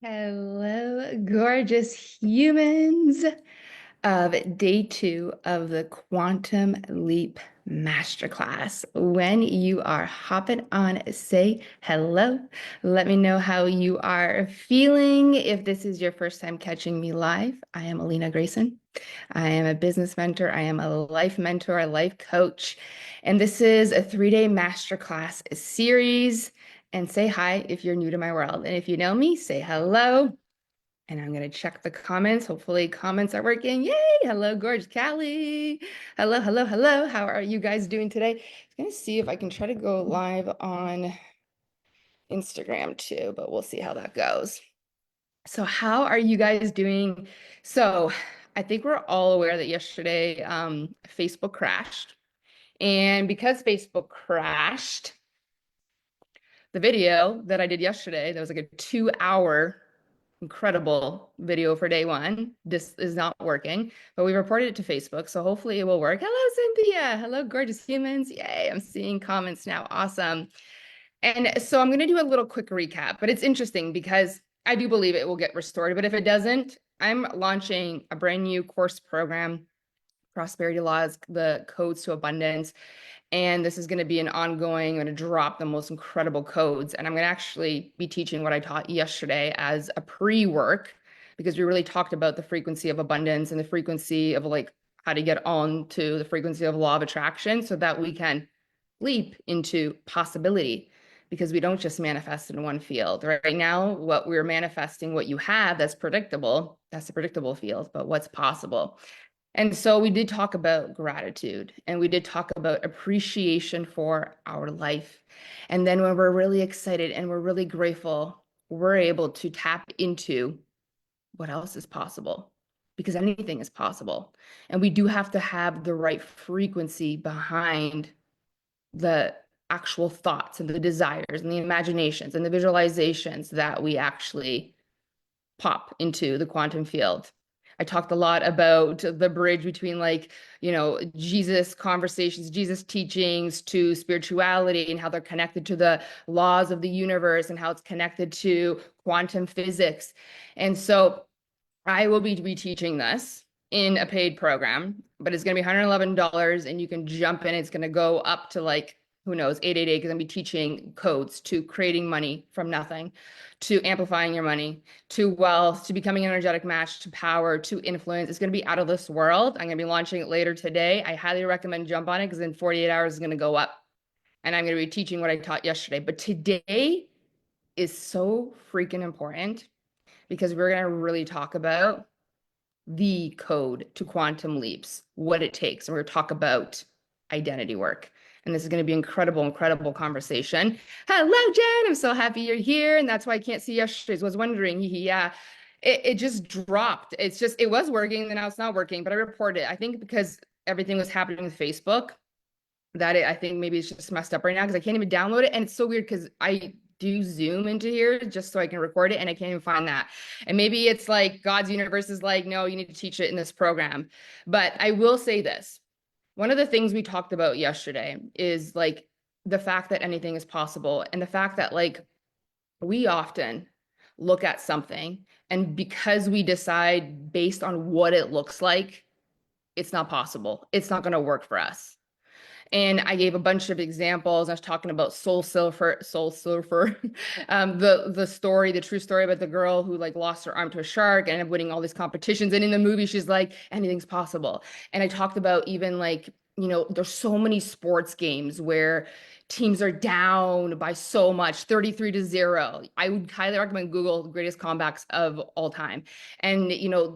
Hello, gorgeous humans of day two of the Quantum Leap Masterclass. When you are hopping on, say hello. Let me know how you are feeling. If this is your first time catching me live, I am Alina Grayson. I am a business mentor. I am a life mentor, a life coach. And this is a 3-day masterclass series. And say hi if you're new to my world. And if you know me, say hello. And I'm going to check the comments. Hopefully, comments are working. Yay! Hello, gorgeous Callie. Hello, hello, hello. How are you guys doing today? I'm going to see if I can try to go live on Instagram too, but we'll see how that goes. So, how are you guys doing? So, I think we're all aware that yesterday Facebook crashed. And because Facebook crashed, the video that I did yesterday, that was like a 2 hour incredible video for day one. This is not working, but we reported it to Facebook, so hopefully it will work. Hello, Cynthia. Hello, gorgeous humans. Yay, I'm seeing comments now. Awesome. And so I'm going to do a little quick recap, but it's interesting because I do believe it will get restored. But if it doesn't, I'm launching a brand new course program, Prosperity Laws, the Codes to Abundance. And this is going to be an ongoing, I'm going to drop the most incredible codes. And I'm going to actually be teaching what I taught yesterday as a pre-work, because we really talked about the frequency of abundance and the frequency of like how to get on to the frequency of law of attraction so that we can leap into possibility, because we don't just manifest in one field. Right now, what we're manifesting, what you have that's predictable, that's the predictable field, but what's possible. And so we did talk about gratitude, and we did talk about appreciation for our life. And then when we're really excited and we're really grateful, we're able to tap into what else is possible, because anything is possible. And we do have to have the right frequency behind the actual thoughts and the desires and the imaginations and the visualizations that we actually pop into the quantum field. I talked a lot about the bridge between Jesus conversations, Jesus teachings to spirituality and how they're connected to the laws of the universe and how it's connected to quantum physics. And so I will be reteaching this in a paid program, but it's going to be $111 and you can jump in. It's going to go up to who knows, 888, because I'm going to be teaching codes to creating money from nothing, to amplifying your money, to wealth, to becoming an energetic match, to power, to influence. It's going to be out of this world. I'm going to be launching it later today. I highly recommend jump on it because in 48 hours it's going to go up. And I'm going to be teaching what I taught yesterday. But today is so freaking important because we're going to really talk about the code to quantum leaps, what it takes. And we're going to talk about identity work. And this is going to be incredible, incredible conversation. Hello, Jen. I'm so happy you're here. And that's why I can't see yesterday's. Was wondering, yeah, it just dropped. It was working, then now it's not working. But I reported, I think because everything was happening with Facebook, I think maybe it's just messed up right now because I can't even download it. And it's so weird because I do Zoom into here just so I can record it and I can't even find that. And maybe it's like God's universe is like, no, you need to teach it in this program. But I will say this. One of the things we talked about yesterday is like the fact that anything is possible and the fact that we often look at something and because we decide based on what it looks like, it's not possible. It's not going to work for us. And I gave a bunch of examples. I was talking about Soul Surfer, the story, the true story about the girl who lost her arm to a shark and ended up winning all these competitions. And in the movie, she's like, anything's possible. And I talked about even there's so many sports games where teams are down by so much, 33-0. I would highly recommend Google the greatest comebacks of all time. And,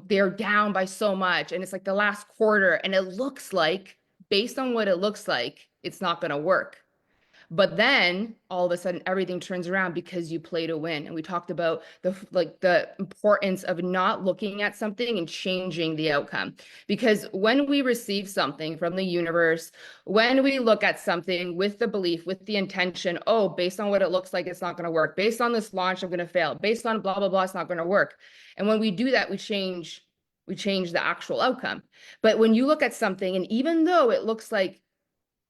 they're down by so much. And it's like the last quarter and it looks like, based on what it looks like, it's not going to work. But then all of a sudden everything turns around because you play to win. And we talked about the importance of not looking at something and changing the outcome. Because when we receive something from the universe, when we look at something with the belief, with the intention, oh, based on what it looks like, it's not going to work. Based on this launch, I'm going to fail. Based on blah, blah, blah, it's not going to work. And when we do that, we change the actual outcome. But when you look at something, and even though it looks like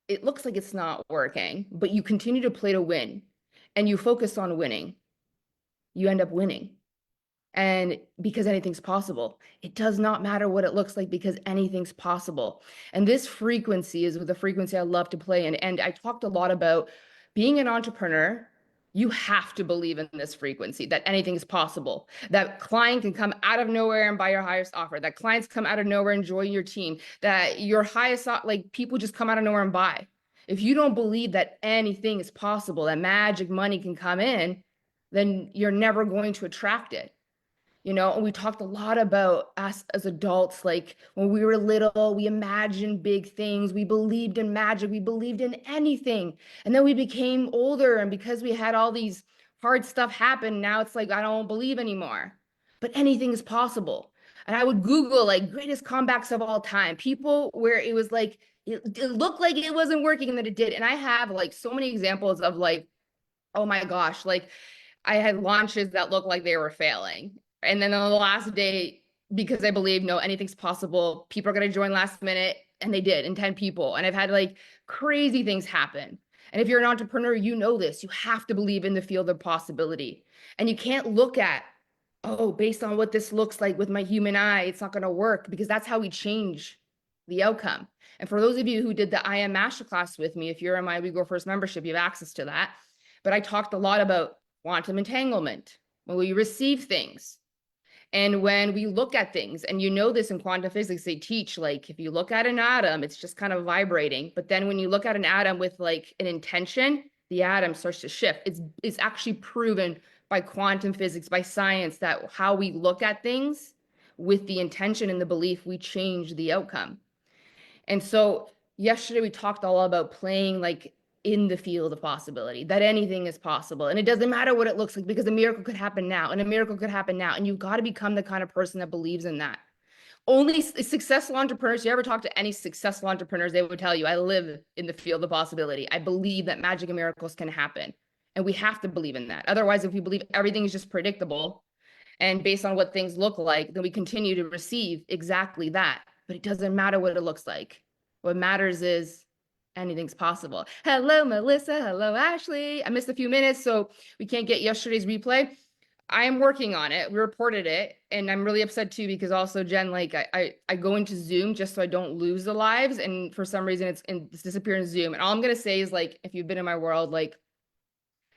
it's not working, but you continue to play to win and you focus on winning, you end up winning. And because anything's possible, it does not matter what it looks like because anything's possible. And this frequency is the frequency I love to play in. And I talked a lot about being an entrepreneur. You have to believe in this frequency that anything is possible, that client can come out of nowhere and buy your highest offer, that clients come out of nowhere and join your team, that your highest, like people just come out of nowhere and buy. If you don't believe that anything is possible, that magic money can come in, then you're never going to attract it. And we talked a lot about us as adults, like when we were little, we imagined big things, we believed in magic, we believed in anything. And then we became older, and because we had all these hard stuff happen, now it's like I don't believe anymore. But anything is possible. And I would Google like greatest comebacks of all time, people where it was like it looked like it wasn't working and then it did. And I have like so many examples of like, oh my gosh, like I had launches that looked like they were failing. And then on the last day, because I believe no, anything's possible, people are going to join last minute. And they did, and 10 people. And I've had like crazy things happen. And if you're an entrepreneur, you know this. You have to believe in the field of possibility. And you can't look at, oh, based on what this looks like with my human eye, it's not going to work, because that's how we change the outcome. And for those of you who did the I Am Masterclass with me, if you're in my We Grow First membership, you have access to that. But I talked a lot about quantum entanglement, when we receive things. And when we look at things, and this in quantum physics, they teach, like, if you look at an atom, it's just kind of vibrating. But then when you look at an atom with like an intention, the atom starts to shift. It's actually proven by quantum physics, by science, that how we look at things with the intention and the belief, we change the outcome. And so yesterday we talked all about playing like in the field of possibility, that anything is possible. And it doesn't matter what it looks like, because a miracle could happen now, and a miracle could happen now. And you've got to become the kind of person that believes in that. Only successful entrepreneurs, you ever talk to any successful entrepreneurs, they would tell you, I live in the field of possibility. I believe that magic and miracles can happen. And we have to believe in that. Otherwise, if we believe everything is just predictable and based on what things look like, then we continue to receive exactly that. But it doesn't matter what it looks like. What matters is anything's possible. Hello, Melissa. Hello, Ashley. I missed a few minutes, so we can't get yesterday's replay. I am working on it. We reported it, and I'm really upset too, because also, Jen, like I go into Zoom just so I don't lose the lives, and for some reason it's disappeared in Zoom. And all I'm gonna say is, like, if you've been in my world, like,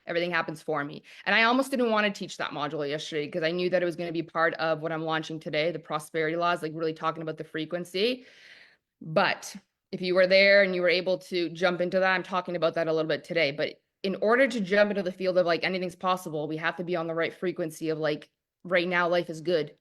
everything happens for me. And I almost didn't want to teach that module yesterday, because I knew that it was going to be part of what I'm launching today, the prosperity laws, like really talking about the frequency. But if you were there and you were able to jump into that, I'm talking about that a little bit today. But in order to jump into the field of like anything's possible, we have to be on the right frequency of like, right now, life is good.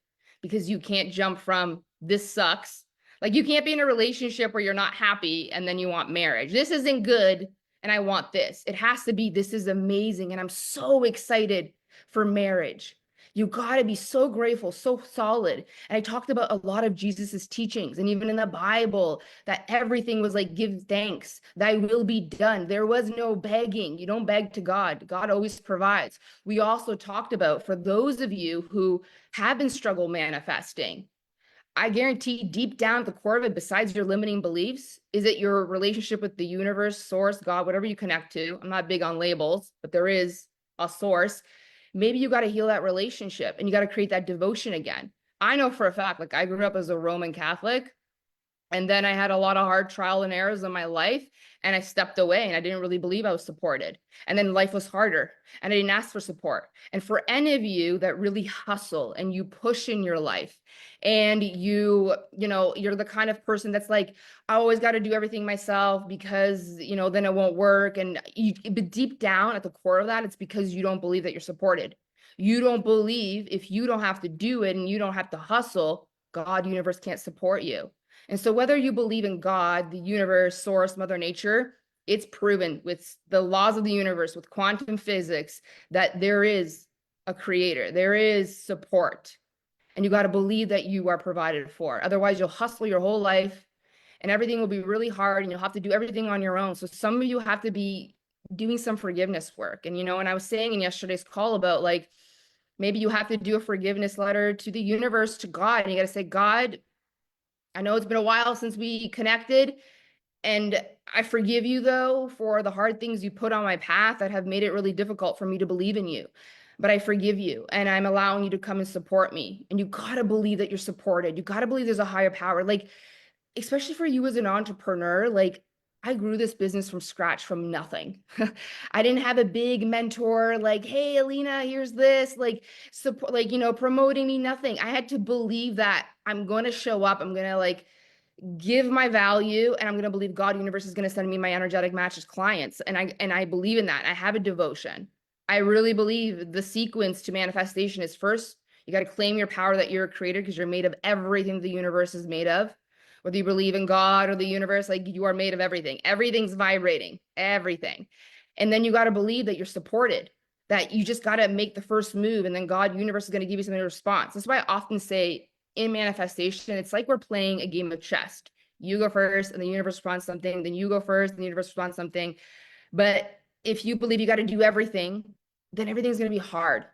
Because you can't jump from this sucks. Like, you can't be in a relationship where you're not happy and then you want marriage. This isn't good and I want this. It has to be, this is amazing and I'm so excited for marriage. You got to be so grateful, so solid. And I talked about a lot of Jesus's teachings, and even in the Bible, that everything was like, give thanks, thy will be done. There was no begging. You don't beg to God. God always provides. We also talked about, for those of you who have been struggle manifesting, I guarantee deep down at the core of it, besides your limiting beliefs, is it your relationship with the universe, source, God, whatever you connect to. I'm not big on labels, but there is a source. Maybe you got to heal that relationship and you got to create that devotion again. I know for a fact, like, I grew up as a Roman Catholic, and then I had a lot of hard trial and errors in my life, and I stepped away and I didn't really believe I was supported. And then life was harder and I didn't ask for support. And for any of you that really hustle and you push in your life, and you're the kind of person that's like, I always got to do everything myself because, then it won't work. But deep down at the core of that, it's because you don't believe that you're supported. You don't believe if you don't have to do it and you don't have to hustle, God, universe can't support you. And so whether you believe in God, the universe, source, mother nature, it's proven with the laws of the universe, with quantum physics, that there is a creator, there is support. And you got to believe that you are provided for. Otherwise, you'll hustle your whole life and everything will be really hard and you'll have to do everything on your own. So some of you have to be doing some forgiveness work. And, and I was saying in yesterday's call about, like, maybe you have to do a forgiveness letter to the universe, to God. And you got to say, God, I know it's been a while since we connected, and I forgive you, though, for the hard things you put on my path that have made it really difficult for me to believe in you. but I forgive you and I'm allowing you to come and support me. And you got to believe that you're supported. You got to believe there's a higher power. Like, especially for you as an entrepreneur, like I grew this business from scratch from nothing. I didn't have a big mentor like, hey, Alina, here's this, like support, like, promoting me, nothing. I had to believe that I'm going to show up. I'm going to like give my value and I'm going to believe God universe is going to send me my energetic matches clients. And I believe in that. I have a devotion. I really believe the sequence to manifestation is first, you got to claim your power that you're a creator because you're made of everything the universe is made of. Whether you believe in God or the universe, like you are made of everything. Everything's vibrating, everything. And then you got to believe that you're supported, that you just got to make the first move and then God universe is going to give you something to response. That's why I often say in manifestation, it's like we're playing a game of chess. You go first and the universe responds something, then you go first and the universe responds something. But if you believe you got to do everything, then everything's going to be hard.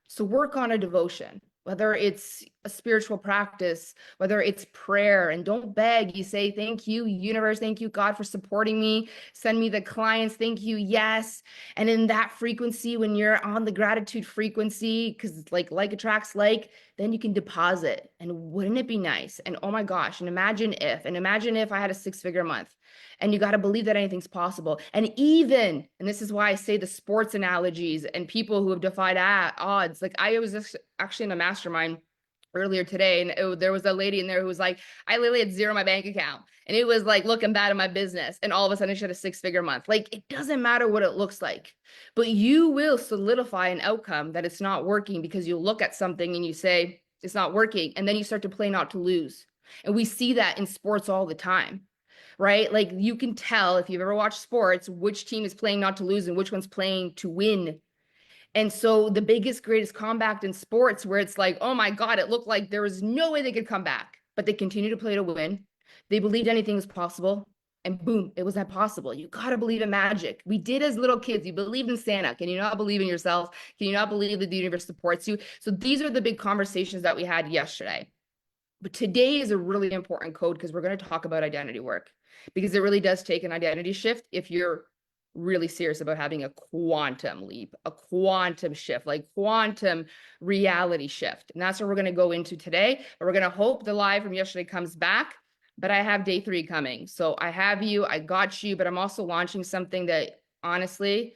So work on a devotion, whether it's a spiritual practice, whether it's prayer, and don't beg. You say, thank you, universe. Thank you, God, for supporting me. Send me the clients. Thank you. Yes. And in that frequency, when you're on the gratitude frequency, because like attracts like, then you can deposit. And wouldn't it be nice? And oh my gosh, and imagine if I had a 6-figure month. And you got to believe that anything's possible. And this is why I say the sports analogies and people who have defied odds. Like I was actually in a mastermind earlier today, and there was a lady in there who was like, I literally had zero in my bank account. And it was like looking bad in my business. And all of a sudden she had a 6-figure month. Like it doesn't matter what it looks like, but you will solidify an outcome that it's not working because you look at something and you say, it's not working. And then you start to play not to lose. And we see that in sports all the time, right? Like you can tell if you've ever watched sports, which team is playing not to lose and which one's playing to win. And so the biggest, greatest comeback in sports where it's like, oh my God, it looked like there was no way they could come back, but they continue to play to win. They believed anything was possible. And boom, it was not possible. You got to believe in magic. We did as little kids. You believed in Santa. Can you not believe in yourself? Can you not believe that the universe supports you? So these are the big conversations that we had yesterday. But today is a really important code because we're going to talk about identity work, because it really does take an identity shift if you're really serious about having a quantum leap, a quantum shift, like quantum reality shift. And that's what we're going to go into today. But we're going to hope the live from yesterday comes back. But I have day 3 coming. So I have you, I got you, but I'm also launching something that honestly,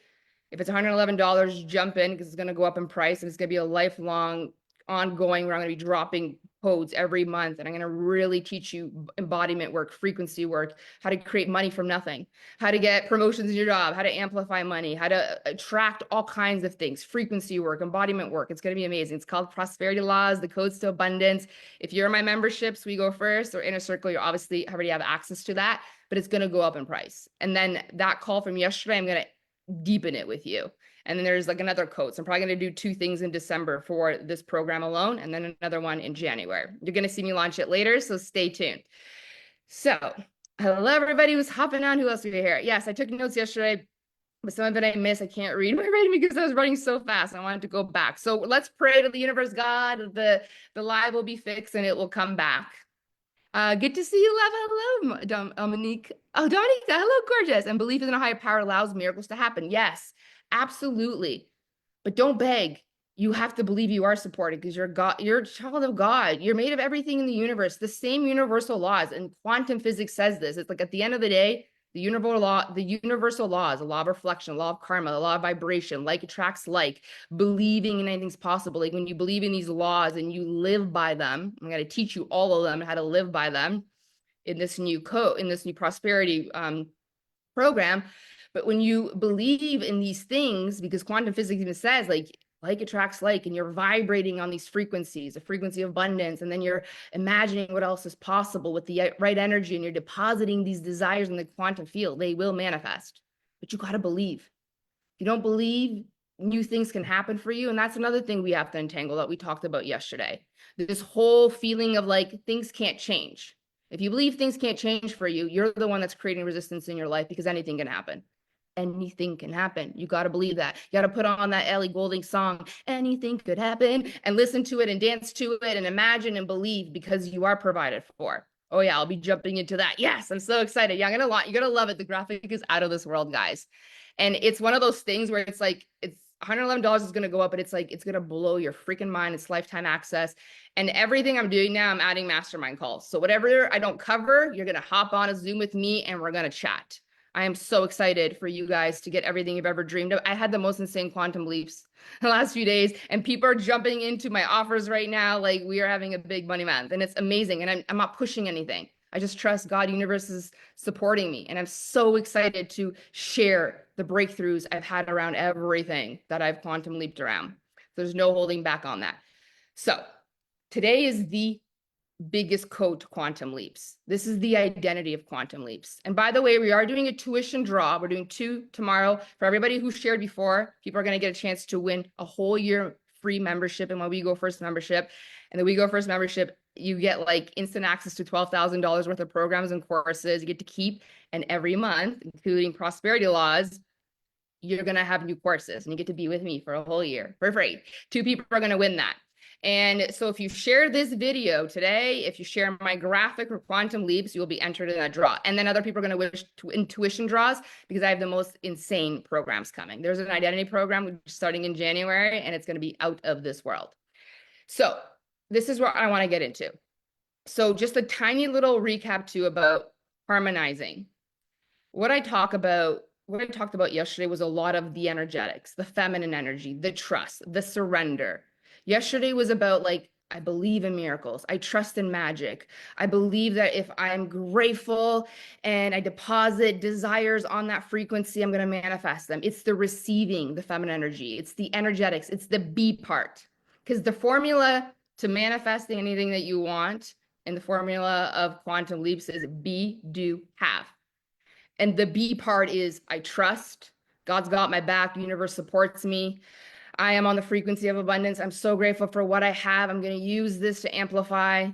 if it's $111, jump in because it's going to go up in price and it's going to be a lifelong ongoing where I'm going to be dropping codes every month. And I'm going to really teach you embodiment work, frequency work, how to create money from nothing, how to get promotions in your job, how to amplify money, how to attract all kinds of things, frequency work, embodiment work. It's going to be amazing. It's called Prosperity Laws, the codes to abundance. If you're in my memberships, we go first, or Inner Circle, you obviously already have access to that, but it's going to go up in price. And then that call from yesterday, I'm going to deepen it with you. And then there's like another code. So I'm probably going to do 2 things in December for this program alone, and then another one in January. You're going to see me launch it later, so stay tuned. So hello, everybody who's hopping on. Who else are here? Yes, I took notes yesterday, but some of it I missed. I can't read my writing because I was running so fast. I wanted to go back. So let's pray to the universe, God, the live will be fixed and it will come back. Good to see you, love. Hello, Dominique. Oh, Dominique, hello, gorgeous. And belief in a higher power allows miracles to happen. Yes, absolutely. But don't beg. You have to believe you are supported because you're God, you're a child of God. You're made of everything in the universe, the same universal laws. And quantum physics says this. It's like at the end of the day, the universal laws, the law of reflection, the law of karma, the law of vibration, like attracts like, believing in anything's possible. Like when you believe in these laws and you live by them, I'm going to teach you all of them, how to live by them in this new code, in this new prosperity program. But when you believe in these things, because quantum physics even says like attracts like, and you're vibrating on these frequencies, a frequency of abundance, and then you're imagining what else is possible with the right energy, and you're depositing these desires in the quantum field, they will manifest. But you got to believe. If you don't believe, new things can happen for you. And that's another thing we have to untangle that we talked about yesterday. This whole feeling of like things can't change. If you believe things can't change for you, you're the one that's creating resistance in your life because anything can happen. Anything can happen. You got to believe that. You got to put on that Ellie Goulding song, Anything Could Happen, and listen to it and dance to it and imagine and believe because you are provided for. Oh yeah, I'll be jumping into that. Yes, I'm so excited. Yeah, you're gonna love it. The graphic is out of this world, guys. And it's one of those things where it's like, $111 is going to go up, but it's like, it's going to blow your freaking mind. It's lifetime access. And everything I'm doing now, I'm adding mastermind calls. So whatever I don't cover, you're going to hop on a Zoom with me and we're going to chat. I am so excited for you guys to get everything you've ever dreamed of. I had the most insane quantum leaps the last few days, and people are jumping into my offers right now. Like, we are having a big money month, and it's amazing. And I'm not pushing anything. I just trust God, universe is supporting me. And I'm so excited to share the breakthroughs I've had around everything that I've quantum leaped around. There's no holding back on that. So today is the biggest code to quantum leaps. This is the identity of quantum leaps. And by the way, we are doing a tuition draw. We're doing 2 tomorrow. For everybody who shared before, people are going to get a chance to win a whole year free membership in my We Go First membership. And the We Go First membership, you get like instant access to $12,000 worth of programs and courses you get to keep. And every month, including prosperity laws, you're going to have new courses and you get to be with me for a whole year for free. 2 people are going to win that. And so if you share this video today, if you share my graphic for quantum leaps, you'll be entered in that draw. And then other people are going to wish to intuition draws because I have the most insane programs coming. There's an identity program starting in January, and it's going to be out of this world. So this is what I want to get into. So just a tiny little recap too about harmonizing. What I talked about yesterday was a lot of the energetics, the feminine energy, the trust, the surrender. Yesterday was about like, I believe in miracles. I trust in magic. I believe that if I'm grateful and I deposit desires on that frequency, I'm going to manifest them. It's the receiving, the feminine energy. It's the energetics. It's the B part. Because the formula to manifesting anything that you want in the formula of quantum leaps is be, do, have. And the B part is I trust. God's got my back. The universe supports me. I am on the frequency of abundance. I'm so grateful for what I have. I'm going to use this to amplify.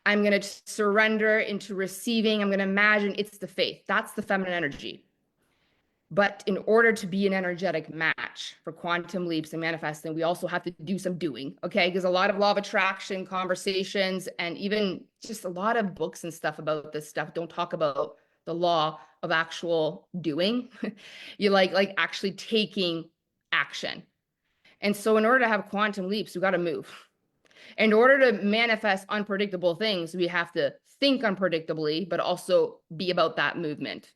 I'm going to surrender into receiving. I'm going to imagine. It's the faith. That's the feminine energy. But in order to be an energetic match for quantum leaps and manifesting, we also have to do some doing, okay? Because a lot of law of attraction conversations and even just a lot of books and stuff about this stuff don't talk about the law of actual doing. You like actually taking action. And so in order to have quantum leaps, we got to move. In order to manifest unpredictable things, we have to think unpredictably, but also be about that movement.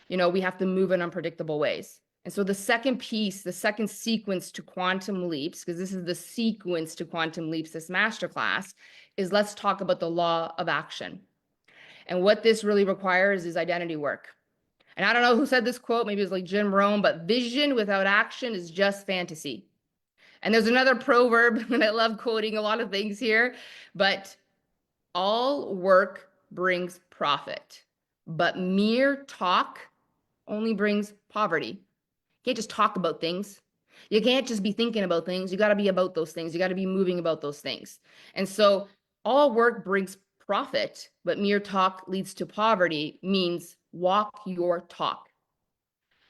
You know, we have to move in unpredictable ways. And so the second piece, the second sequence to quantum leaps, because this is the sequence to quantum leaps, this masterclass, is let's talk about the law of action. And what this really requires is identity work. And I don't know who said this quote, maybe it was like Jim Rohn, but vision without action is just fantasy. And there's another proverb, and I love quoting a lot of things here, but all work brings profit, but mere talk only brings poverty. You can't just talk about things. You can't just be thinking about things. You got to be about those things. You got to be moving about those things. And so all work brings profit, but mere talk leads to poverty means walk your talk.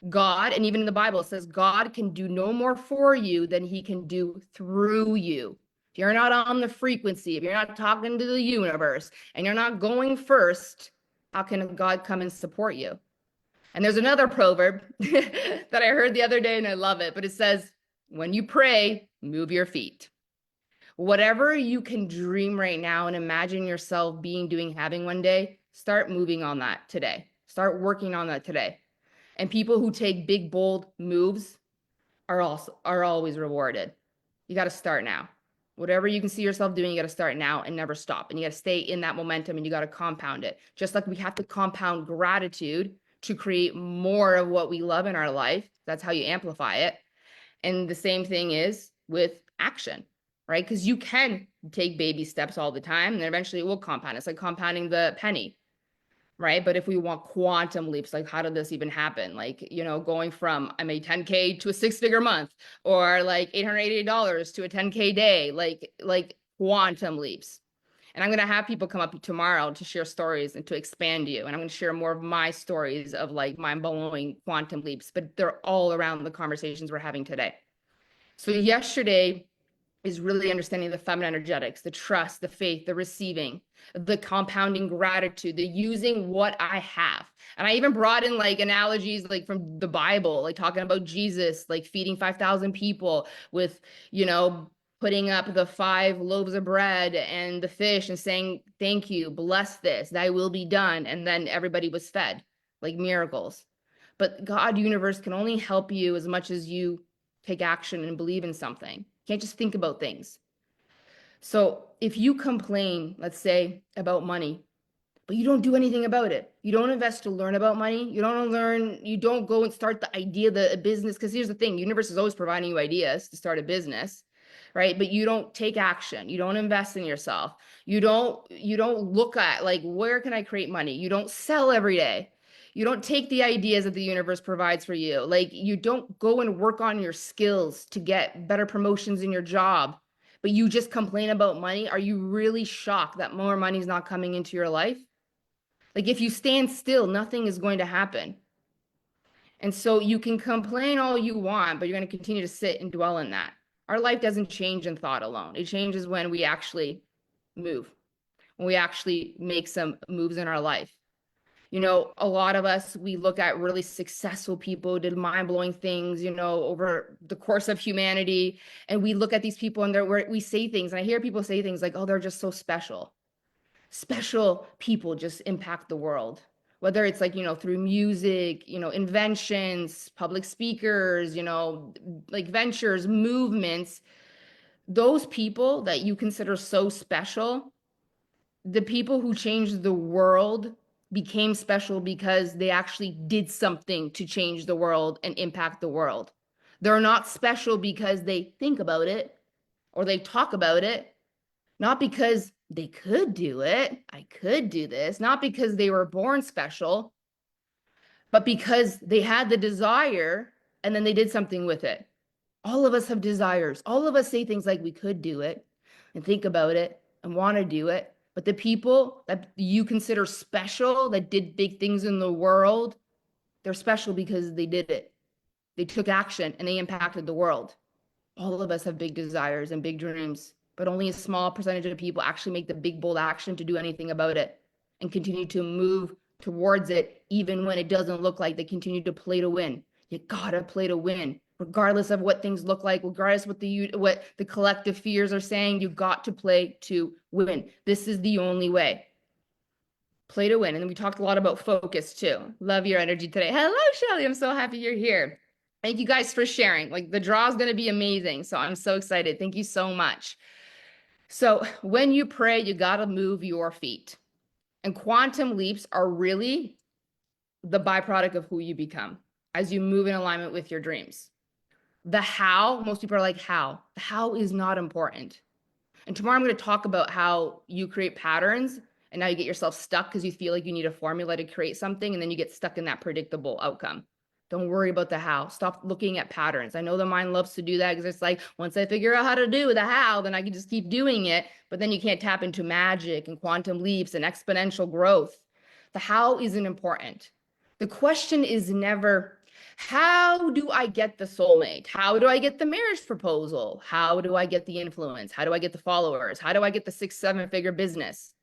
God, and even in the Bible, it says God can do no more for you than he can do through you. If you're not on the frequency, if you're not talking to the universe, and you're not going first, how can God come and support you? And there's another proverb that I heard the other day, and I love it, but it says, when you pray, move your feet. Whatever you can dream right now and imagine yourself being, doing, having one day, start moving on that today. Start working on that today. And people who take big, bold moves are always rewarded. You got to start now. Whatever you can see yourself doing, you got to start now and never stop. And you got to stay in that momentum and you got to compound it. Just like we have to compound gratitude to create more of what we love in our life. That's how you amplify it. And the same thing is with action, right? Because you can take baby steps all the time and then eventually it will compound. It's like compounding the penny. Right. But if we want quantum leaps, like how did this even happen? Like, you know, going from I made 10K to a 6-figure month or like $880 to a 10K day, like quantum leaps. And I'm going to have people come up tomorrow to share stories and to expand you. And I'm going to share more of my stories of like mind blowing quantum leaps, but they're all around the conversations we're having today. So yesterday is really understanding the feminine energetics, the trust, the faith, the receiving, the compounding gratitude, the using what I have. And I even brought in like analogies like from the Bible, like talking about Jesus, like feeding 5,000 people with, you know, putting up the 5 loaves of bread and the fish and saying, thank you, bless this, thy will be done. And then everybody was fed, like miracles. But God, universe can only help you as much as you take action and believe in something. You can't just think about things. So if you complain, let's say, about money, but you don't do anything about it. You don't invest to learn about money. You don't go and start the idea, the business. Because here's the thing, universe is always providing you ideas to start a business, right? But you don't take action. You don't invest in yourself. You don't look at like, where can I create money? You don't sell every day. You don't take the ideas that the universe provides for you. Like you don't go and work on your skills to get better promotions in your job, but you just complain about money. Are you really shocked that more money is not coming into your life? Like if you stand still, nothing is going to happen. And so you can complain all you want, but you're going to continue to sit and dwell in that. Our life doesn't change in thought alone. It changes when we actually move, when we actually make some moves in our life. You know, a lot of us, we look at really successful people who did mind-blowing things, you know, over the course of humanity. And we look at these people and we say things, and I hear people say things like, oh, they're just so special. Special people just impact the world, whether it's like, you know, through music, you know, inventions, public speakers, you know, like ventures, movements. Those people that you consider so special, the people who changed the world became special because they actually did something to change the world and impact the world. They're not special because they think about it or they talk about it, not because they could do it, I could do this, not because they were born special, but because they had the desire and then they did something with it. All of us have desires. All of us say things like we could do it and think about it and want to do it. But the people that you consider special that did big things in the world, they're special because they did it. They took action and they impacted the world. All of us have big desires and big dreams, but only a small percentage of people actually make the big, bold action to do anything about it and continue to move towards it, even when it doesn't look like they continue to play to win. You gotta play to win, regardless of what things look like, regardless what the collective fears are saying. You got to play to win. This is the only way. Play to win. And then we talked a lot about focus too. Love your energy today. Hello, Shelly. I'm so happy you're here. Thank you guys for sharing. Like the draw is going to be amazing. So I'm so excited. Thank you so much. So when you pray, you got to move your feet. And quantum leaps are really the byproduct of who you become as you move in alignment with your dreams. The how, most people are like, how? The how is not important. And tomorrow I'm going to talk about how you create patterns and now you get yourself stuck because you feel like you need a formula to create something and then you get stuck in that predictable outcome. Don't worry about the how. Stop looking at patterns. I know the mind loves to do that because it's like, once I figure out how to do the how, then I can just keep doing it. But then you can't tap into magic and quantum leaps and exponential growth. The how isn't important. The question is never, how do I get the soulmate? How do I get the marriage proposal? How do I get the influence? How do I get the followers? How do I get the 6-7 figure business?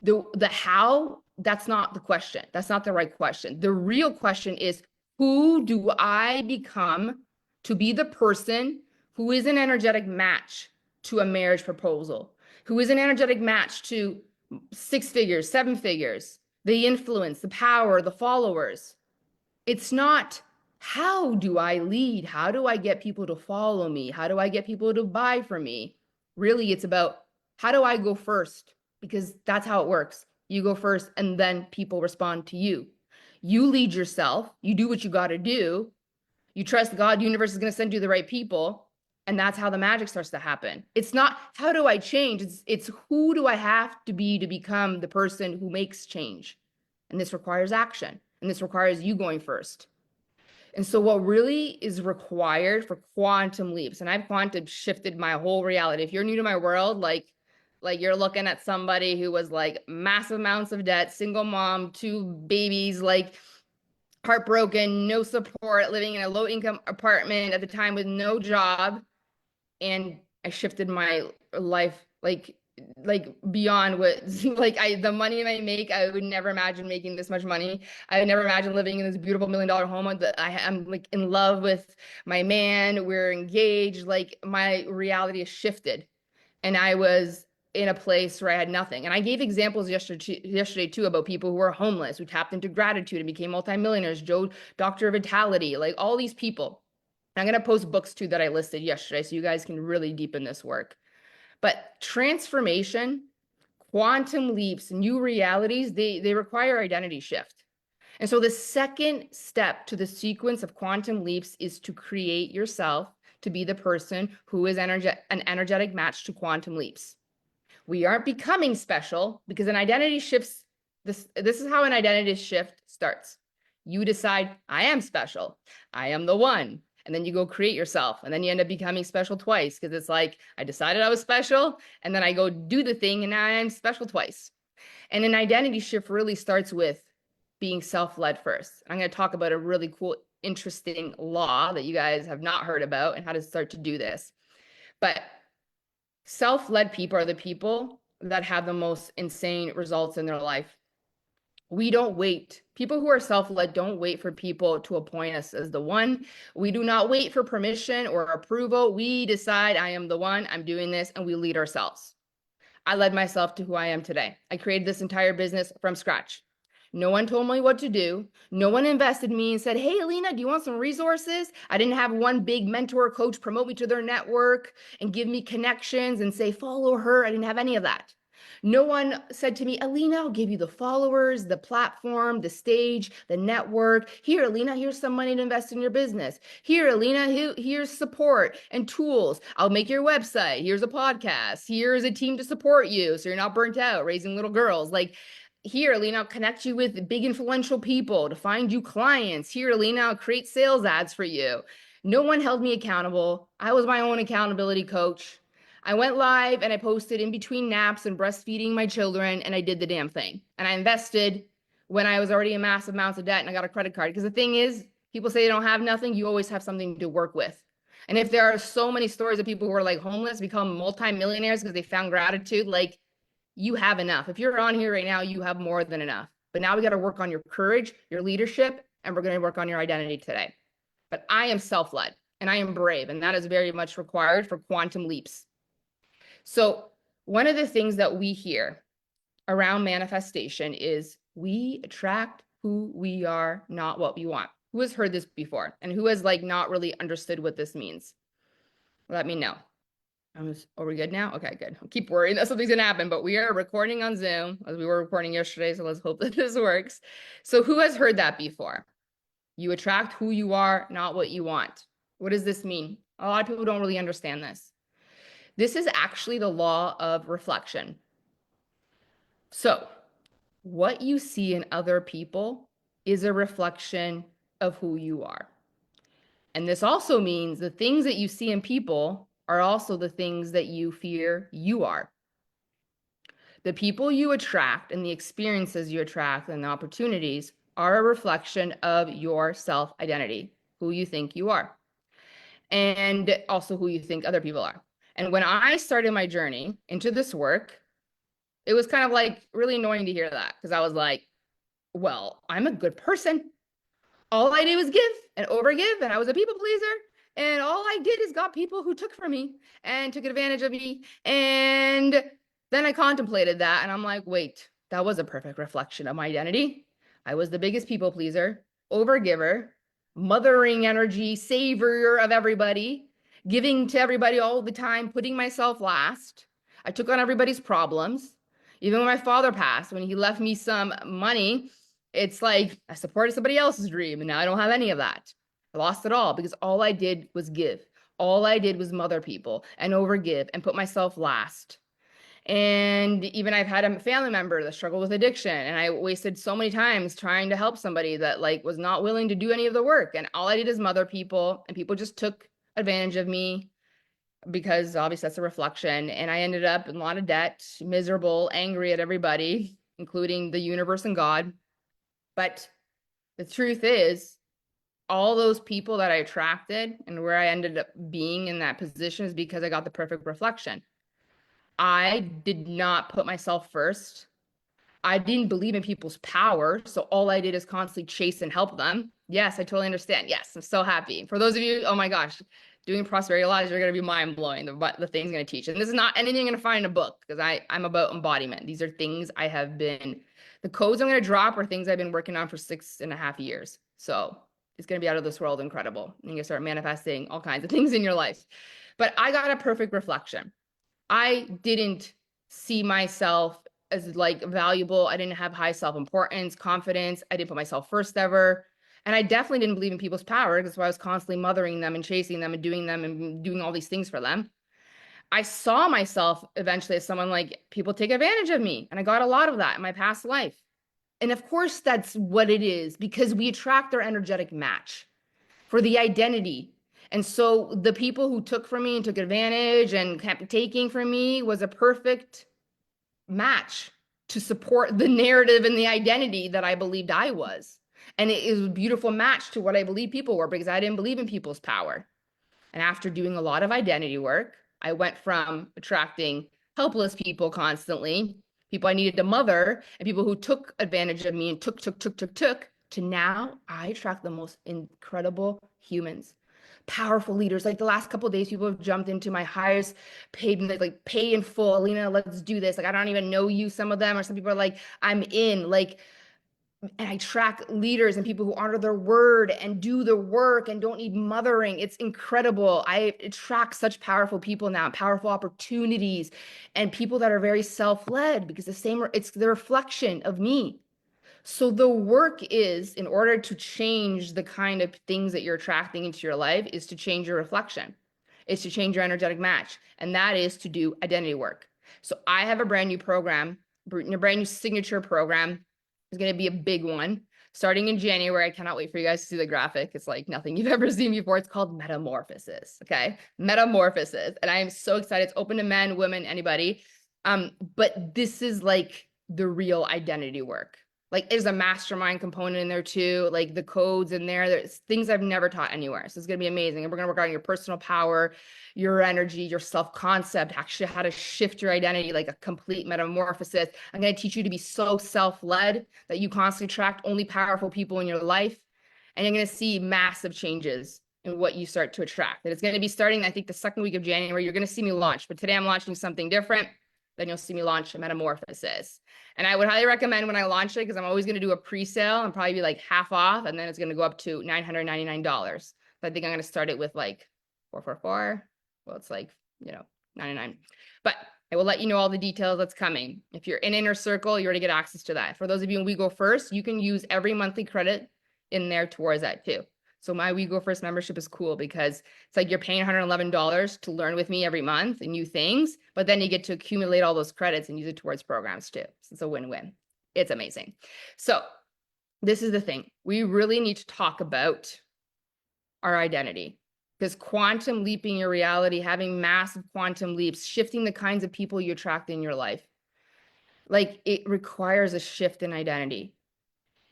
The how, that's not the question. That's not the right question. The real question is, who do I become to be the person who is an energetic match to a marriage proposal, who is an energetic match to 6 figures, 7 figures, the influence, the power, the followers? It's not, how do I lead? How do I get people to follow me? How do I get people to buy from me? Really, it's about, how do I go first? Because that's how it works. You go first and then people respond to you. You lead yourself. You do what you got to do. You trust God, universe is going to send you the right people. And that's how the magic starts to happen. It's not, how do I change? It's who do I have to be to become the person who makes change? And this requires action. And this requires you going first. And so what really is required for quantum leaps, and I've quantum shifted my whole reality. If you're new to my world, like you're looking at somebody who was like massive amounts of debt, single mom, 2 babies, like heartbroken, no support, living in a low income apartment at the time with no job. And I shifted my life like beyond what like the money I make, I would never imagine making this much money. I would never imagine living in this beautiful $1 million home that I'm like in love with my man. We're engaged. Like my reality has shifted. And I was in a place where I had nothing. And I gave examples yesterday too about people who were homeless, who tapped into gratitude and became multimillionaires. Joe, Doctor Vitality, like all these people. I'm going to post books too that I listed yesterday so you guys can really deepen this work. But transformation, quantum leaps, new realities, they require identity shift. And so the second step to the sequence of quantum leaps is to create yourself to be the person who is an energetic match to quantum leaps. We aren't becoming special because an identity shifts. This is how an identity shift starts. You decide, I am special. I am the one. And then you go create yourself. And then you end up becoming special twice because it's like, I decided I was special. And then I go do the thing and now I'm special twice. And an identity shift really starts with being self-led first. I'm going to talk about a really cool, interesting law that you guys have not heard about and how to start to do this. But self-led people are the people that have the most insane results in their life. We don't wait. People who are self-led don't wait for people to appoint us as the one. We do not wait for permission or approval. We decide, I am the one, I'm doing this, and we lead ourselves. I led myself to who I am today. I created this entire business from scratch. No one told me what to do. No one invested in me and said, hey, Alina, do you want some resources? I didn't have one big mentor coach promote me to their network and give me connections and say, follow her. I didn't have any of that. No one said to me, Alina, I'll give you the followers, the platform, the stage, the network. Here, Alina, here's some money to invest in your business. Here, Alina, here's support and tools. I'll make your website. Here's a podcast. Here's a team to support you so you're not burnt out raising little girls. Like, here, Alina, I'll connect you with big influential people to find you clients. Here, Alina, I'll create sales ads for you. No one held me accountable. I was my own accountability coach. I went live and I posted in between naps and breastfeeding my children, and I did the damn thing. And I invested when I was already in massive amounts of debt and I got a credit card. Because the thing is, people say they don't have nothing, you always have something to work with. And if there are so many stories of people who are like homeless, become multimillionaires because they found gratitude, like you have enough. If you're on here right now, you have more than enough. But now we got to work on your courage, your leadership, and we're going to work on your identity today. But I am self-led and I am brave, and that is very much required for quantum leaps. So one of the things that we hear around manifestation is we attract who we are, not what we want. Who has heard this before? And who has like not really understood what this means? Let me know. Are we good now? Okay, good. I'll keep worrying that something's gonna happen, but we are recording on Zoom as we were recording yesterday, so let's hope that this works. So who has heard that before? You attract who you are, not what you want. What does this mean? A lot of people don't really understand this. This is actually the law of reflection. So what you see in other people is a reflection of who you are. And this also means the things that you see in people are also the things that you fear you are. The people you attract and the experiences you attract and the opportunities are a reflection of your self-identity, who you think you are, and also who you think other people are. And when I started my journey into this work, it was kind of like really annoying to hear that because I was like, well, I'm a good person. All I did was give and overgive, and I was a people pleaser. And all I did is got people who took from me and took advantage of me. And then I contemplated that, and I'm like, wait, that was a perfect reflection of my identity. I was the biggest people pleaser, overgiver, mothering energy, savior of everybody, giving to everybody all the time, putting myself last. I took on everybody's problems. Even when my father passed, when he left me some money, it's like I supported somebody else's dream and now I don't have any of that. I lost it all because all I did was give. All I did was mother people and overgive and put myself last. And even I've had a family member that struggled with addiction, and I wasted so many times trying to help somebody that like was not willing to do any of the work. And all I did is mother people, and people just took advantage of me because obviously that's a reflection. And I ended up in a lot of debt, miserable, angry at everybody, including the universe and God. But the truth is, all those people that I attracted and where I ended up being in that position is because I got the perfect reflection. I did not put myself first. I didn't believe in people's power. So all I did is constantly chase and help them. Yes, I totally understand. Yes, I'm so happy. For those of you, oh my gosh, doing prosperity lives are going to be mind blowing. The things I'm going to teach. And this is not anything you're going to find in a book because I'm about embodiment. These are things I have been, the codes I'm going to drop are things I've been working on for 6.5 years. So it's going to be out of this world incredible. And you're going to start manifesting all kinds of things in your life. But I got a perfect reflection. I didn't see myself as like valuable. I didn't have high self-importance, confidence. I didn't put myself first ever. And I definitely didn't believe in people's power because that's why I was constantly mothering them and chasing them and doing all these things for them. I saw myself eventually as someone like people take advantage of me. And I got a lot of that in my past life. And of course, that's what it is because we attract our energetic match for the identity. And so the people who took from me and took advantage and kept taking from me was a perfect match to support the narrative and the identity that I believed I was. And it is a beautiful match to what I believe people were because I didn't believe in people's power. And after doing a lot of identity work, I went from attracting helpless people constantly, people I needed to mother, and people who took advantage of me and took, to now I attract the most incredible humans, powerful leaders. Like the last couple of days, people have jumped into my highest paid, like pay in full. Alina, let's do this. Like, I don't even know you, some of them, or some people are like, I'm in. Like, and I track leaders and people who honor their word and do the work and don't need mothering. It's incredible. I attract such powerful people now, powerful opportunities, and people that are very self-led because it's the reflection of me. So the work is, in order to change the kind of things that you're attracting into your life, is to change your reflection. It's to change your energetic match. And that is to do identity work. So I have a brand new program, a brand new signature program. It's going to be a big one starting in January. I cannot wait for you guys to see the graphic. It's like nothing you've ever seen before. It's called Metamorphosis. Okay. Metamorphosis. And I am so excited. It's open to men, women, anybody. But this is like the real identity work. Like there's a mastermind component in there too, like the codes in there. There's things I've never taught anywhere. So it's going to be amazing. And we're going to work on your personal power, your energy, your self-concept, actually how to shift your identity, like a complete metamorphosis. I'm going to teach you to be so self-led that you constantly attract only powerful people in your life. And you're going to see massive changes in what you start to attract. And it's going to be starting, I think, the second week of January. You're going to see me launch. But today I'm launching something different. Then you'll see me launch a Metamorphosis. And I would highly recommend when I launch it, because I'm always going to do a pre-sale and probably be like half off, and then it's going to go up to $999. So I think I'm going to start it with like 444. Well, it's like, 99. But I will let you know all the details that's coming. If you're in Inner Circle, you already get access to that. For those of you in We Go First, you can use every monthly credit in there towards that too. So my We Go First membership is cool because it's like you're paying $111 to learn with me every month and new things, but then you get to accumulate all those credits and use it towards programs too. So it's a win-win. It's amazing. So this is the thing. We really need to talk about our identity because quantum leaping your reality, having massive quantum leaps, shifting the kinds of people you attract in your life, like it requires a shift in identity.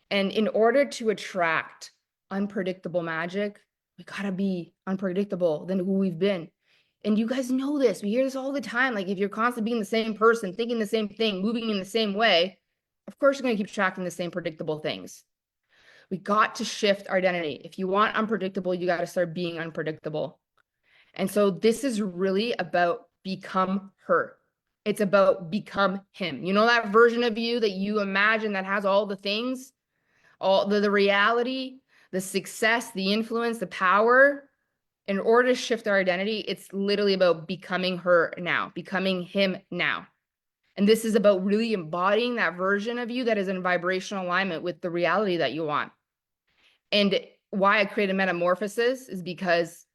And in order to attract unpredictable magic, we gotta be unpredictable than who we've been. And you guys know this. We hear this all the time. Like if you're constantly being the same person, thinking the same thing, moving in the same way, of course you're gonna keep attracting the same predictable things. We got to shift our identity. If you want unpredictable, you gotta start being unpredictable. And so this is really about become her. It's about become him. You know that version of you that you imagine that has all the things? All the reality, the success, the influence, the power. In order to shift our identity, it's literally about becoming her now, becoming him now. And this is about really embodying that version of you that is in vibrational alignment with the reality that you want. And why I created Metamorphosis is because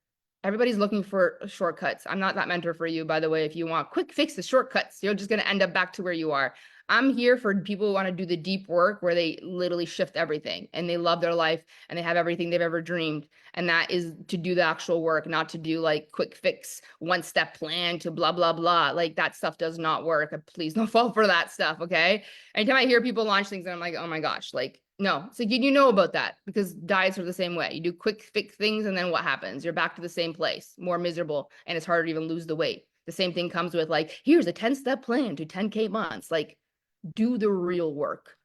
everybody's looking for shortcuts. I'm not that mentor for you, by the way. If you want quick fixes, shortcuts, you're just going to end up back to where you are. I'm here for people who want to do the deep work where they literally shift everything and they love their life and they have everything they've ever dreamed. And that is to do the actual work, not to do like quick fix, one-step plan to blah, blah, blah. Like that stuff does not work. Please don't fall for that stuff, okay? Anytime I hear people launch things and I'm like, oh my gosh, like No, it's like you know about that because diets are the same way. You do quick fix things, and then what happens? You're back to the same place, more miserable, and it's harder to even lose the weight. The same thing comes with like, here's a 10-step plan to 10K months. Like, do the real work.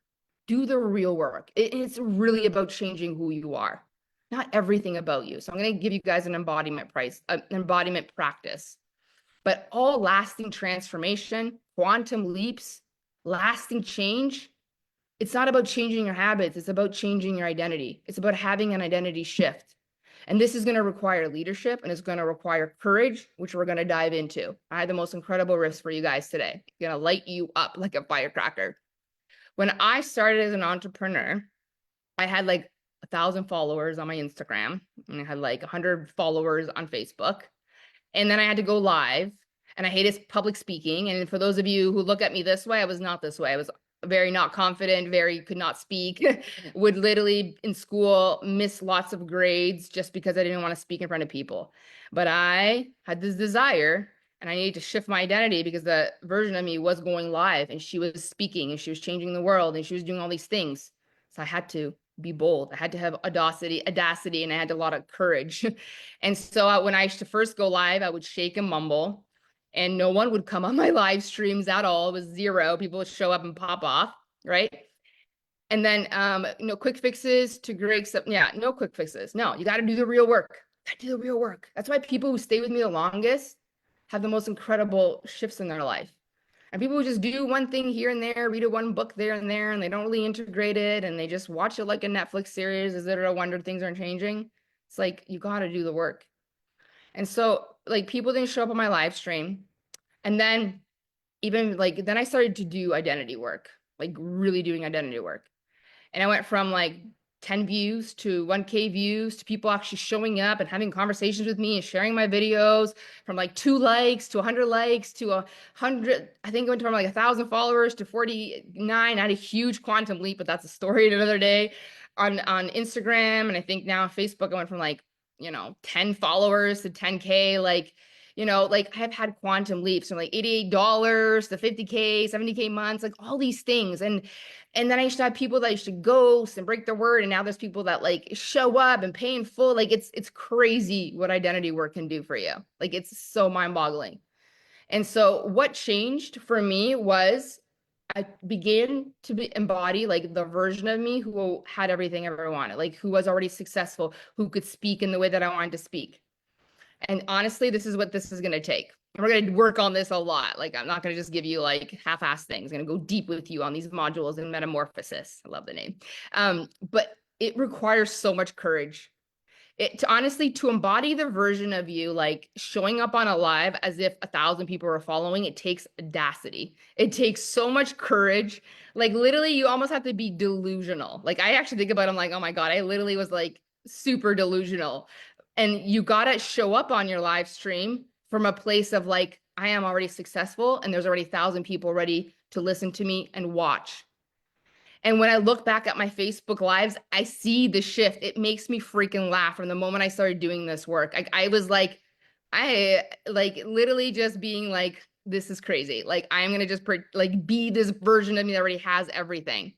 Do the real work. It's really about changing who you are, not everything about you. So I'm going to give you guys an embodiment practice. But all lasting transformation, quantum leaps, lasting change, it's not about changing your habits. It's about changing your identity. It's about having an identity shift. And this is going to require leadership and it's going to require courage, which we're going to dive into. I had the most incredible riffs for you guys today. Going to light you up like a firecracker. When I started as an entrepreneur, I had like 1,000 followers on my Instagram and I had like 100 followers on Facebook. And then I had to go live and I hated public speaking. And for those of you who look at me this way, I was not this way. I was very not confident, very could not speak, would literally in school miss lots of grades just because I didn't want to speak in front of people. But I had this desire and I needed to shift my identity because the version of me was going live and she was speaking and she was changing the world and she was doing all these things. So I had to be bold. I had to have audacity, and I had a lot of courage. And so when I used to first go live, I would shake and mumble and no one would come on my live streams at all. It was zero. People would show up and pop off, right? And then, quick fixes to great stuff. Yeah, no quick fixes. No, you got to do the real work. Got to do the real work. That's why people who stay with me the longest have the most incredible shifts in their life. And people who just do one thing here and there, read one book there and there, and they don't really integrate it, and they just watch it like a Netflix series. Is it a wonder things aren't changing? It's like, you got to do the work. And so like people didn't show up on my live stream. And then even like, then I started to do identity work, like really doing identity work. And I went from like 10 views to 1K views to people actually showing up and having conversations with me and sharing my videos, from like 2 likes to 100 likes to 100. I think it went from like 1,000 followers to 49. I had a huge quantum leap, but that's a story another day. On Instagram, and I think now on Facebook, I went from like 10 followers to 10K. Like, like I've had quantum leaps from like $88 to 50K, 70K months, like all these things. And then I used to have people that used to ghost and break their word. And now there's people that like show up and pay in full. Like it's crazy what identity work can do for you. Like it's so mind boggling. And so what changed for me was I began to embody like the version of me who had everything I ever wanted, like who was already successful, who could speak in the way that I wanted to speak. And honestly, this is what this is going to take. And we're going to work on this a lot. Like, I'm not going to just give you like half-assed things. I'm going to go deep with you on these modules in metamorphosis. I love the name. But it requires so much courage. Honestly, to embody the version of you, like showing up on a live as if 1,000 people are following, it takes audacity. It takes so much courage. Like literally, you almost have to be delusional. Like I actually think about it, I'm like, oh my God, I literally was like super delusional. And you got to show up on your live stream from a place of like, I am already successful and there's already 1,000 people ready to listen to me and watch. And when I look back at my Facebook lives, I see the shift. It makes me freaking laugh from the moment I started doing this work. I was like, I like literally just being like, this is crazy. Like, I'm going to just like be this version of me that already has everything.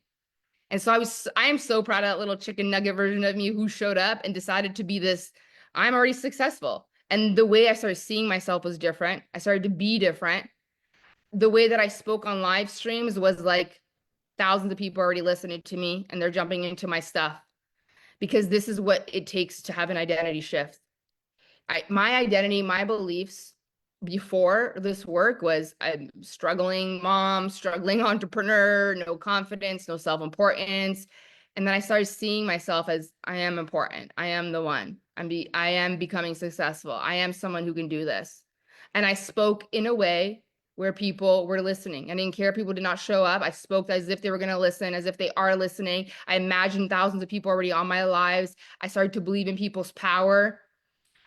And so I am so proud of that little chicken nugget version of me who showed up and decided to be this, I'm already successful. And the way I started seeing myself was different. I started to be different. The way that I spoke on live streams was like, thousands of people already listening to me and they're jumping into my stuff because this is what it takes to have an identity shift. My identity, my beliefs before this work was I'm struggling mom, struggling entrepreneur, no confidence, no self-importance. And then I started seeing myself as I am important. I am the one. I am becoming successful. I am someone who can do this. And I spoke in a way where people were listening. I didn't care if people did not show up. I spoke as if they were going to listen, as if they are listening. I imagined thousands of people already on my lives. I started to believe in people's power.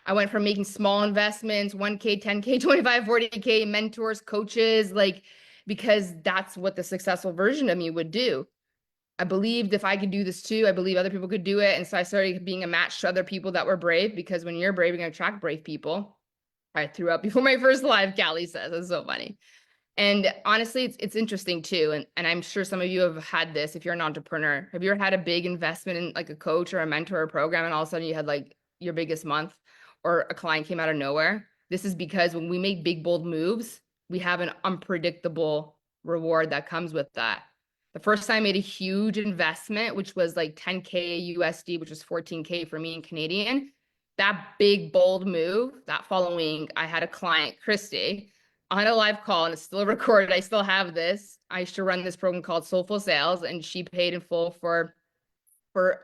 I went from making small investments, 1K, 10K, 25, 40K, mentors, coaches, like, because that's what the successful version of me would do. I believed if I could do this too, I believe other people could do it. And so I started being a match to other people that were brave, because when you're brave, you're going to attract brave people. I threw up before my first live, Callie says. It's so funny. And honestly, it's interesting too. And I'm sure some of you have had this if you're an entrepreneur. Have you ever had a big investment in like a coach or a mentor or a program, and all of a sudden you had like your biggest month or a client came out of nowhere? This is because when we make big, bold moves, we have an unpredictable reward that comes with that. The first time I made a huge investment, which was like 10K USD, which was 14K for me in Canadian, that big, bold move, that following, I had a client, Christy, on a live call, and it's still recorded. I still have this. I used to run this program called Soulful Sales, and she paid in full for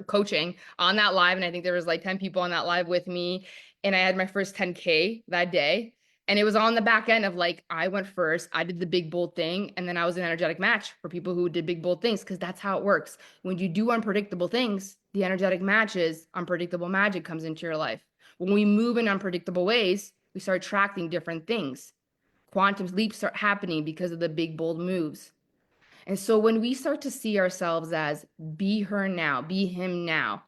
coaching on that live. And I think there was like 10 people on that live with me. And I had my first 10K that day. And it was on the back end of like, I went first, I did the big bold thing, and then I was an energetic match for people who did big bold things, because that's how it works. When you do unpredictable things, the energetic matches, unpredictable magic comes into your life. When we move in unpredictable ways, we start attracting different things. Quantum leaps start happening because of the big, bold moves. And so when we start to see ourselves as be her now, be him now,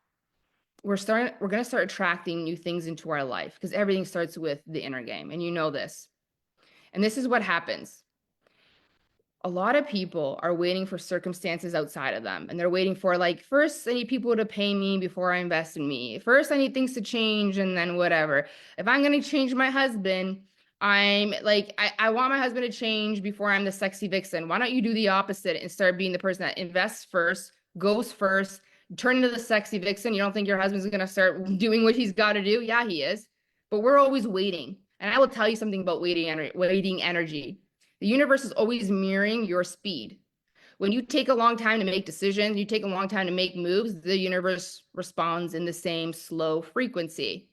we're going to start attracting new things into our life, because everything starts with the inner game. And you know this. And this is what happens. A lot of people are waiting for circumstances outside of them. And they're waiting for, like, first I need people to pay me before I invest in me. First I need things to change, and then whatever. If I'm going to change my husband, I'm like, I want my husband to change before I'm the sexy vixen. Why don't you do the opposite and start being the person that invests first, goes first, turn into the sexy vixen? You don't think your husband's going to start doing what he's got to do? Yeah, he is. But we're always waiting. And I will tell you something about waiting energy. The universe is always mirroring your speed. When you take a long time to make decisions, you take a long time to make moves, the universe responds in the same slow frequency.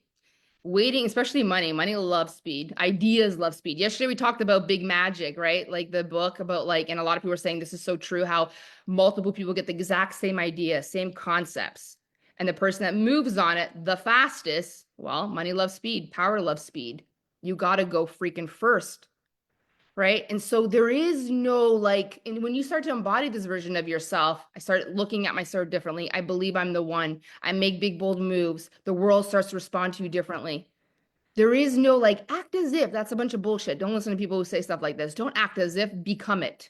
Waiting, especially money loves speed. Ideas love speed. Yesterday we talked about big magic, right? Like the book about like, and a lot of people are saying this is so true, how multiple people get the exact same idea, same concepts. And the person that moves on it the fastest, well, money loves speed, power loves speed. You got to go freaking first. Right. And so there is no like, and when you start to embody this version of yourself, I start looking at myself differently. I believe I'm the one. I make big, bold moves. The world starts to respond to you differently. There is no like, act as if. That's a bunch of bullshit. Don't listen to people who say stuff like this. Don't act as if, become it.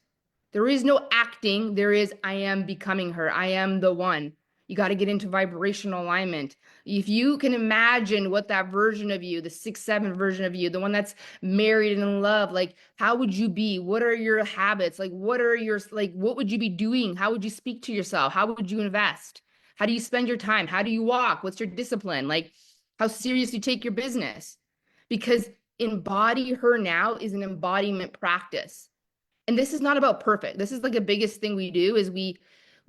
There is no acting. There is, I am becoming her. I am the one. You got to get into vibrational alignment. If you can imagine what that version of you, the 6'7" version of you, the one that's married and in love, like, how would you be? What are your habits? Like, what are your, like, what would you be doing? How would you speak to yourself? How would you invest? How do you spend your time? How do you walk? What's your discipline? Like, how serious you take your business? Because embody her now is an embodiment practice. And this is not about perfect. This is like the biggest thing we do is we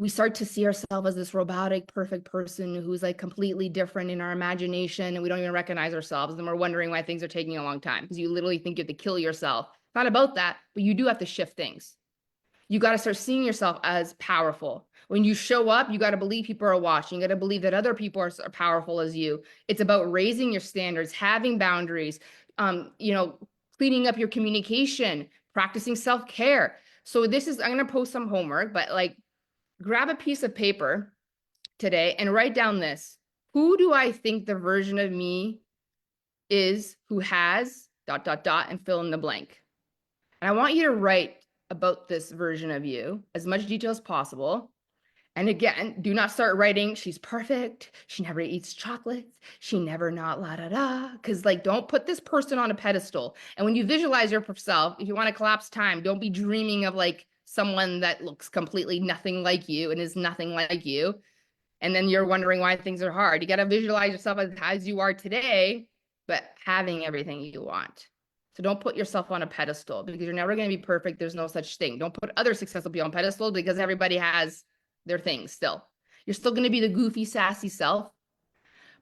start to see ourselves as this robotic, perfect person who's like completely different in our imagination, and we don't even recognize ourselves. And we're wondering why things are taking a long time, because you literally think you have to kill yourself. It's not about that, but you do have to shift things. You got to start seeing yourself as powerful. When you show up, you got to believe people are watching. You got to believe that other people are powerful as you. It's about raising your standards, having boundaries, cleaning up your communication, practicing self-care. So this is, I'm going to post some homework, but like grab a piece of paper today and write down this. Who do I think the version of me is who has ... and fill in the blank. And I want you to write about this version of you as much detail as possible. And again, do not start writing, she's perfect, she never eats chocolates, she never not la da da. Because like, don't put this person on a pedestal. And when you visualize yourself, if you want to collapse time, don't be dreaming of like someone that looks completely nothing like you and is nothing like you. And then you're wondering why things are hard. You got to visualize yourself as you are today, but having everything you want. So don't put yourself on a pedestal, because you're never going to be perfect. There's no such thing. Don't put other successful people on pedestal, because everybody has their things still. You're still going to be the goofy, sassy self.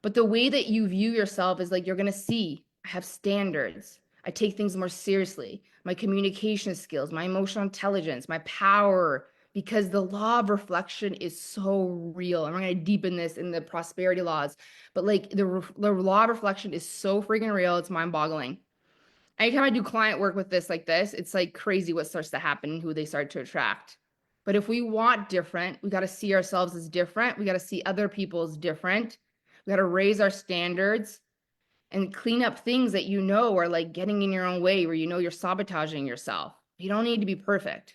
But the way that you view yourself is like, you're going to see, I have standards. I take things more seriously. My communication skills, my emotional intelligence, my power, because the law of reflection is so real. And we're going to deepen this in the prosperity laws. But like the law of reflection is so freaking real. It's mind boggling. Anytime I do client work with this, like this, it's like crazy what starts to happen and who they start to attract. But if we want different, we got to see ourselves as different. We got to see other people as different. We got to raise our standards and clean up things that you know are like getting in your own way, where you know you're sabotaging yourself. You don't need to be perfect.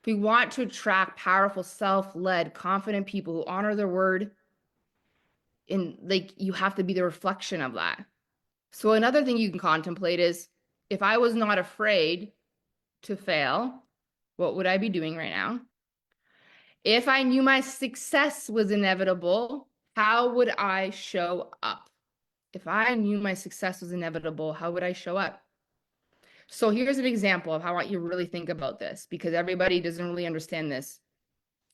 If we want to attract powerful, self-led, confident people who honor their word, and like you have to be the reflection of that. So another thing you can contemplate is if I was not afraid to fail, what would I be doing right now? If I knew my success was inevitable, how would I show up? If I knew my success was inevitable, how would I show up? So here's an example of how I want you to really think about this because everybody doesn't really understand this.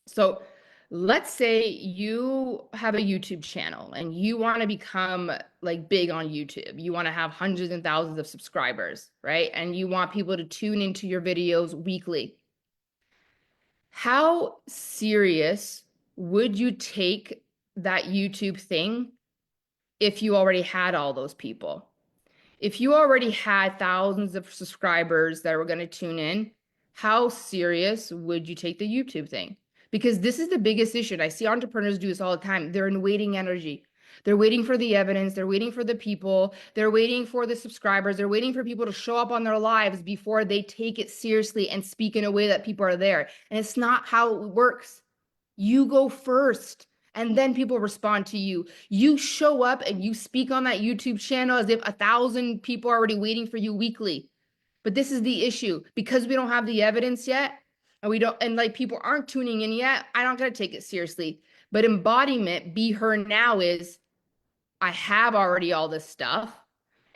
So let's say you have a YouTube channel and you want to become like big on YouTube. You want to have hundreds and thousands of subscribers, right? And you want people to tune into your videos weekly. How serious would you take that YouTube thing if you already had all those people? If you already had thousands of subscribers that were going to tune in, how serious would you take the YouTube thing? Because this is the biggest issue. And I see entrepreneurs do this all the time. They're in waiting energy. They're waiting for the evidence. They're waiting for the people. They're waiting for the subscribers. They're waiting for people to show up on their lives before they take it seriously and speak in a way that people are there. And it's not how it works. You go first. And then people respond to you. You show up and you speak on that YouTube channel as if 1,000 people are already waiting for you weekly. But this is the issue. Because we don't have the evidence yet, and we don't, and like people aren't tuning in yet, I don't gotta take it seriously. But embodiment, be her now is, I have already all this stuff.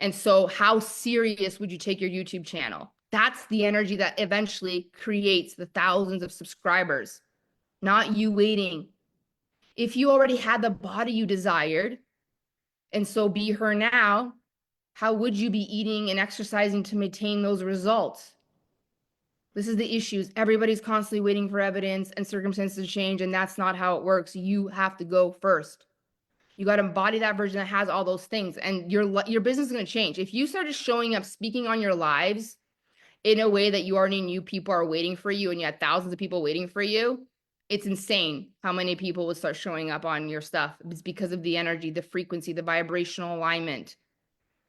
And so how serious would you take your YouTube channel? That's the energy that eventually creates the thousands of subscribers, not you waiting. If you already had the body you desired, and so be her now, how would you be eating and exercising to maintain those results? This is the issues. Everybody's constantly waiting for evidence and circumstances to change, and that's not how it works. You have to go first. You got to embody that version that has all those things, and your business is going to change. If you started showing up, speaking on your lives in a way that you already knew people are waiting for you and you had thousands of people waiting for you, it's insane how many people will start showing up on your stuff. It's because of the energy, the frequency, the vibrational alignment.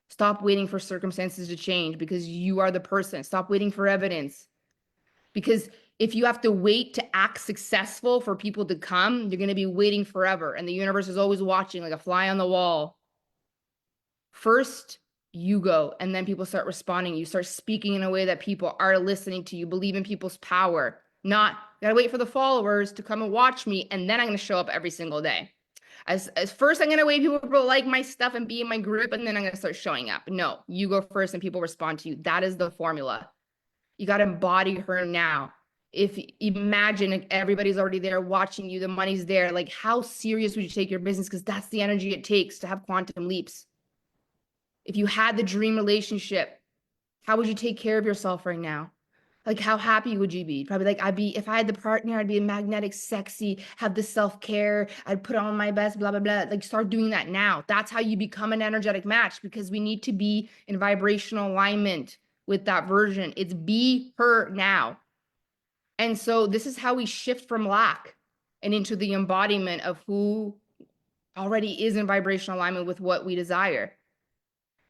Stop waiting for circumstances to change because you are the person. Stop waiting for evidence. Because if you have to wait to act successful for people to come, you're going to be waiting forever. And the universe is always watching like a fly on the wall. First, you go, and then people start responding. You start speaking in a way that people are listening to you, believe in people's power. Not, gotta wait for the followers to come and watch me, and then I'm gonna show up every single day. As first, I'm gonna wait for people to like my stuff and be in my group, and then I'm gonna start showing up. No, you go first and people respond to you. That is the formula. You gotta embody her now. If imagine everybody's already there watching you, the money's there. Like, how serious would you take your business? Because that's the energy it takes to have quantum leaps. If you had the dream relationship, how would you take care of yourself right now? Like, how happy would you be? Probably like, if I had the partner, I'd be a magnetic, sexy, have the self-care, I'd put on my best, blah, blah, blah. Like, start doing that now. That's how you become an energetic match because we need to be in vibrational alignment with that version. It's be her now. And so this is how we shift from lack and into the embodiment of who already is in vibrational alignment with what we desire.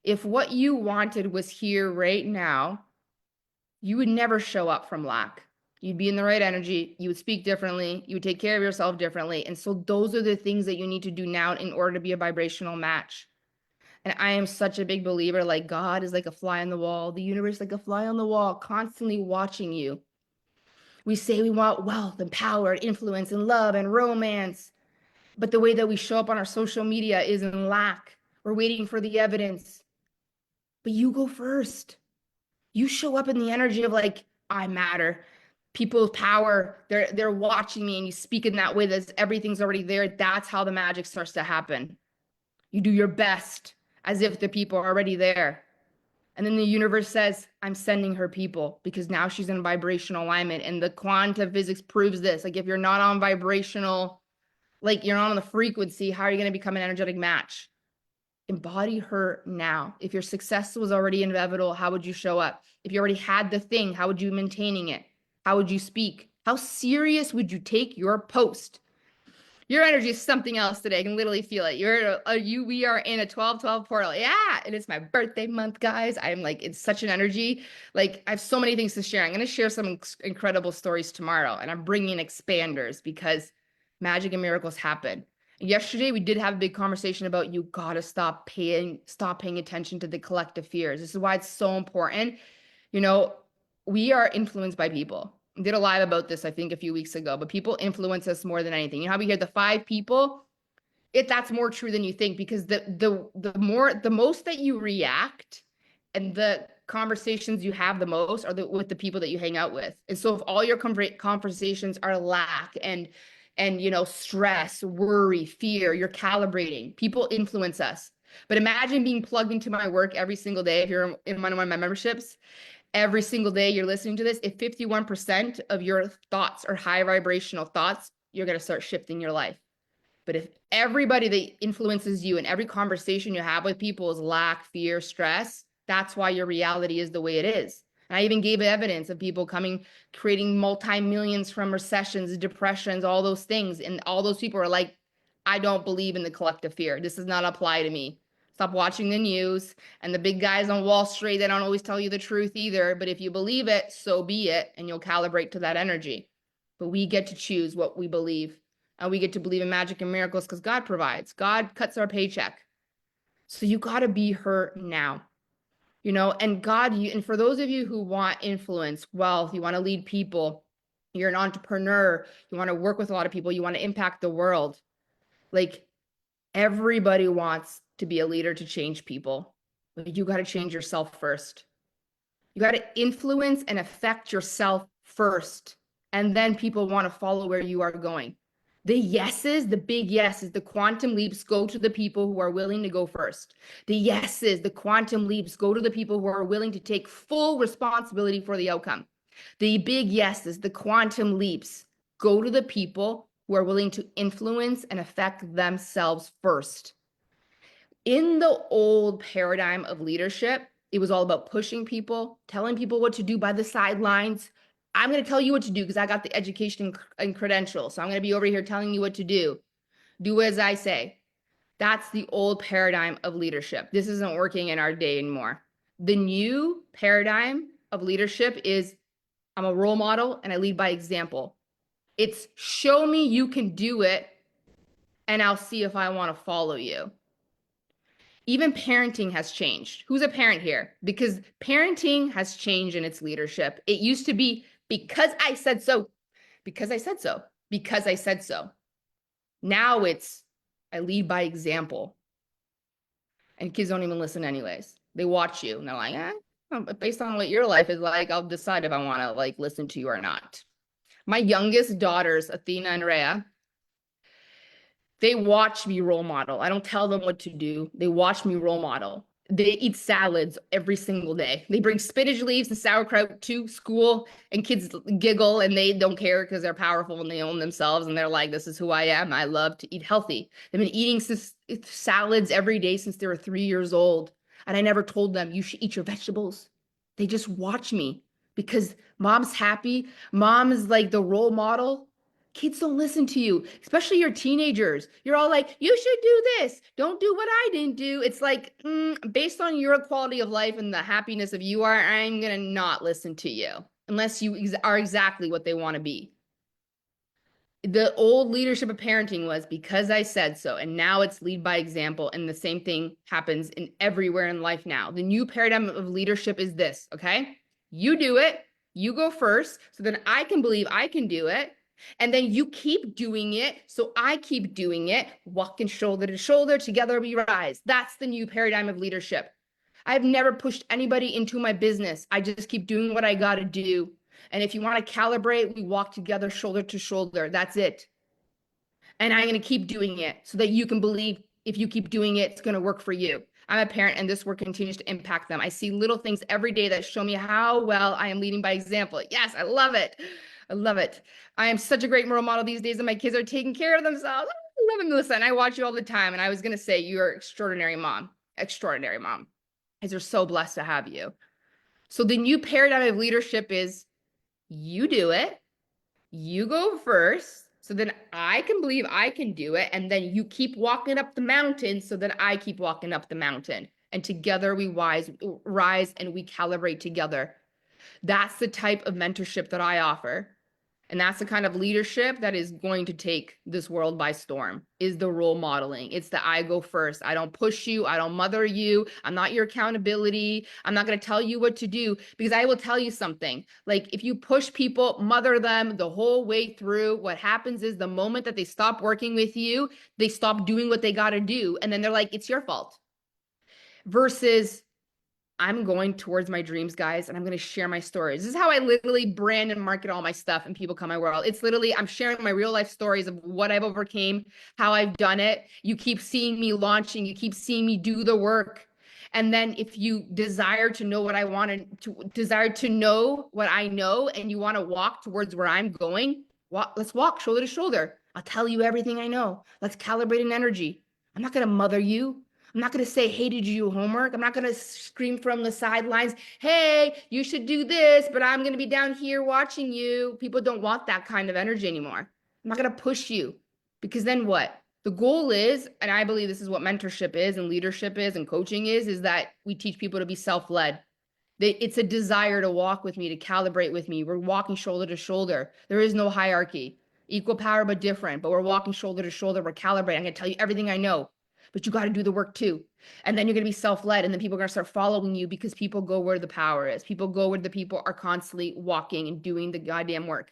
If what you wanted was here right now, you would never show up from lack. You'd be in the right energy. You would speak differently. You would take care of yourself differently. And so those are the things that you need to do now in order to be a vibrational match. And I am such a big believer, like God is like a fly on the wall. The universe is like a fly on the wall, constantly watching you. We say we want wealth and power and influence and love and romance. But the way that we show up on our social media is in lack. We're waiting for the evidence. But you go first. You show up in the energy of like, I matter. People's power, they're watching me, and you speak in that way that everything's already there. That's how the magic starts to happen. You do your best as if the people are already there. And then the universe says, I'm sending her people because now she's in vibrational alignment. And the quantum physics proves this. Like if you're not on vibrational, like you're not on the frequency, how are you going to become an energetic match? Embody her now. If your success was already inevitable, how would you show up? If you already had the thing, how would you be maintaining it? How would you speak? How serious would you take your post? Your energy is something else today. I can literally feel it. We are in a 12-12 portal. Yeah. And it's my birthday month, guys. I'm like, it's such an energy. Like, I have so many things to share. I'm going to share some incredible stories tomorrow. And I'm bringing expanders because magic and miracles happen. Yesterday, we did have a big conversation about you got to stop paying attention to the collective fears. This is why it's so important. You know, we are influenced by people. I did a live about this, I think, a few weeks ago, but people influence us more than anything. You know how we hear the 5 people? That's more true than you think because the most that you react and the conversations you have the most are with the people that you hang out with. And so if all your conversations are lack and stress, worry, fear, you're calibrating. People influence us. But imagine being plugged into my work every single day if you're in one of my memberships every single day you're listening to this, if 51% of your thoughts are high vibrational thoughts, you're going to start shifting your life. But if everybody that influences you and every conversation you have with people is lack, fear, stress, that's why your reality is the way it is. And I even gave evidence of people creating multi-millions from recessions, depressions, all those things. And all those people are like, I don't believe in the collective fear. This does not apply to me. Stop watching the news. And the big guys on Wall Street, they don't always tell you the truth either. But if you believe it, so be it. And you'll calibrate to that energy. But we get to choose what we believe. And we get to believe in magic and miracles because God provides. God cuts our paycheck. So you got to be her now. And and for those of you who want influence, wealth, you want to lead people, you're an entrepreneur, you want to work with a lot of people, you want to impact the world. Like everybody wants to be a leader to change people, but you got to change yourself first. You got to influence and affect yourself first. And then people want to follow where you are going. The yeses, the big yeses, the quantum leaps go to the people who are willing to go first. The yeses, the quantum leaps go to the people who are willing to take full responsibility for the outcome. The big yeses, the quantum leaps go to the people who are willing to influence and affect themselves first. In the old paradigm of leadership, it was all about pushing people, telling people what to do by the sidelines. I'm going to tell you what to do because I got the education and credentials. So I'm going to be over here telling you what to do. Do as I say. That's the old paradigm of leadership. This isn't working in our day anymore. The new paradigm of leadership is I'm a role model and I lead by example. It's show me you can do it and I'll see if I want to follow you. Even parenting has changed. Who's a parent here? Because parenting has changed in its leadership. It used to be because I said so, because I said so, because I said so. Now it's I lead by example. And kids don't even listen anyways. They watch you and they're like, based on what your life is like, I'll decide if I want to listen to you or not. My youngest daughters, Athena and Rhea, they watch me role model. I don't tell them what to do. They watch me role model. They eat salads every single day. They bring spinach leaves and sauerkraut to school, and kids giggle and they don't care because they're powerful and they own themselves. And they're like, this is who I am. I love to eat healthy. They've been eating salads every day since they were 3 years old. And I never told them you should eat your vegetables. They just watch me because mom's happy. Mom is like the role model. Kids don't listen to you, especially your teenagers. You're all like, you should do this. Don't do what I didn't do. It's like, based on your quality of life and the happiness of you are, I'm going to not listen to you unless you are exactly what they want to be. The old leadership of parenting was because I said so. And now it's lead by example. And the same thing happens in everywhere in life now. The new paradigm of leadership is this, okay? You do it. You go first. So then I can believe I can do it. And then you keep doing it. So I keep doing it. Walking shoulder to shoulder. Together we rise. That's the new paradigm of leadership. I've never pushed anybody into my business. I just keep doing what I got to do. And if you want to calibrate, we walk together shoulder to shoulder. That's it. And I'm going to keep doing it so that you can believe if you keep doing it, it's going to work for you. I'm a parent and this work continues to impact them. I see little things every day that show me how well I am leading by example. Yes, I love it. I love it. I am such a great role model these days and my kids are taking care of themselves. I love it, Melissa. And I watch you all the time. And I was going to say, you're an extraordinary mom. Extraordinary mom. Because we're so blessed to have you. So the new paradigm of leadership is you do it, you go first, so then I can believe I can do it. And then you keep walking up the mountain so that I keep walking up the mountain. And together we rise and we calibrate together. That's the type of mentorship that I offer. And that's the kind of leadership that is going to take this world by storm, is the role modeling. It's the I go first. I don't push you. I don't mother you. I'm not your accountability. I'm not going to tell you what to do, because I will tell you something. Like, if you push people, mother them the whole way through, what happens is the moment that they stop working with you, they stop doing what they got to do. And then they're like, it's your fault. Versus, I'm going towards my dreams, guys, and I'm going to share my stories. This is how I literally brand and market all my stuff, and people come my world. It's literally, I'm sharing my real life stories of what I've overcame, how I've done it. You keep seeing me launching, you keep seeing me do the work. And then if you desire to know what I want to desire to know what I know, and you want to walk towards where I'm going, let's walk shoulder to shoulder. I'll tell you everything I know. Let's calibrate an energy. I'm not going to mother you. I'm not going to say, hey, did you do homework? I'm not going to scream from the sidelines, hey, you should do this, but I'm going to be down here watching you. People don't want that kind of energy anymore. I'm not going to push you, because then what? The goal is, and I believe this is what mentorship is and leadership is and coaching is that we teach people to be self-led. It's a desire to walk with me, to calibrate with me. We're walking shoulder to shoulder. There is no hierarchy. Equal power, but different. But we're walking shoulder to shoulder. We're calibrating. I'm going to tell you everything I know, but you got to do the work too. And then you're going to be self-led. And then people are going to start following you, because people go where the power is. People go where the people are constantly walking and doing the goddamn work.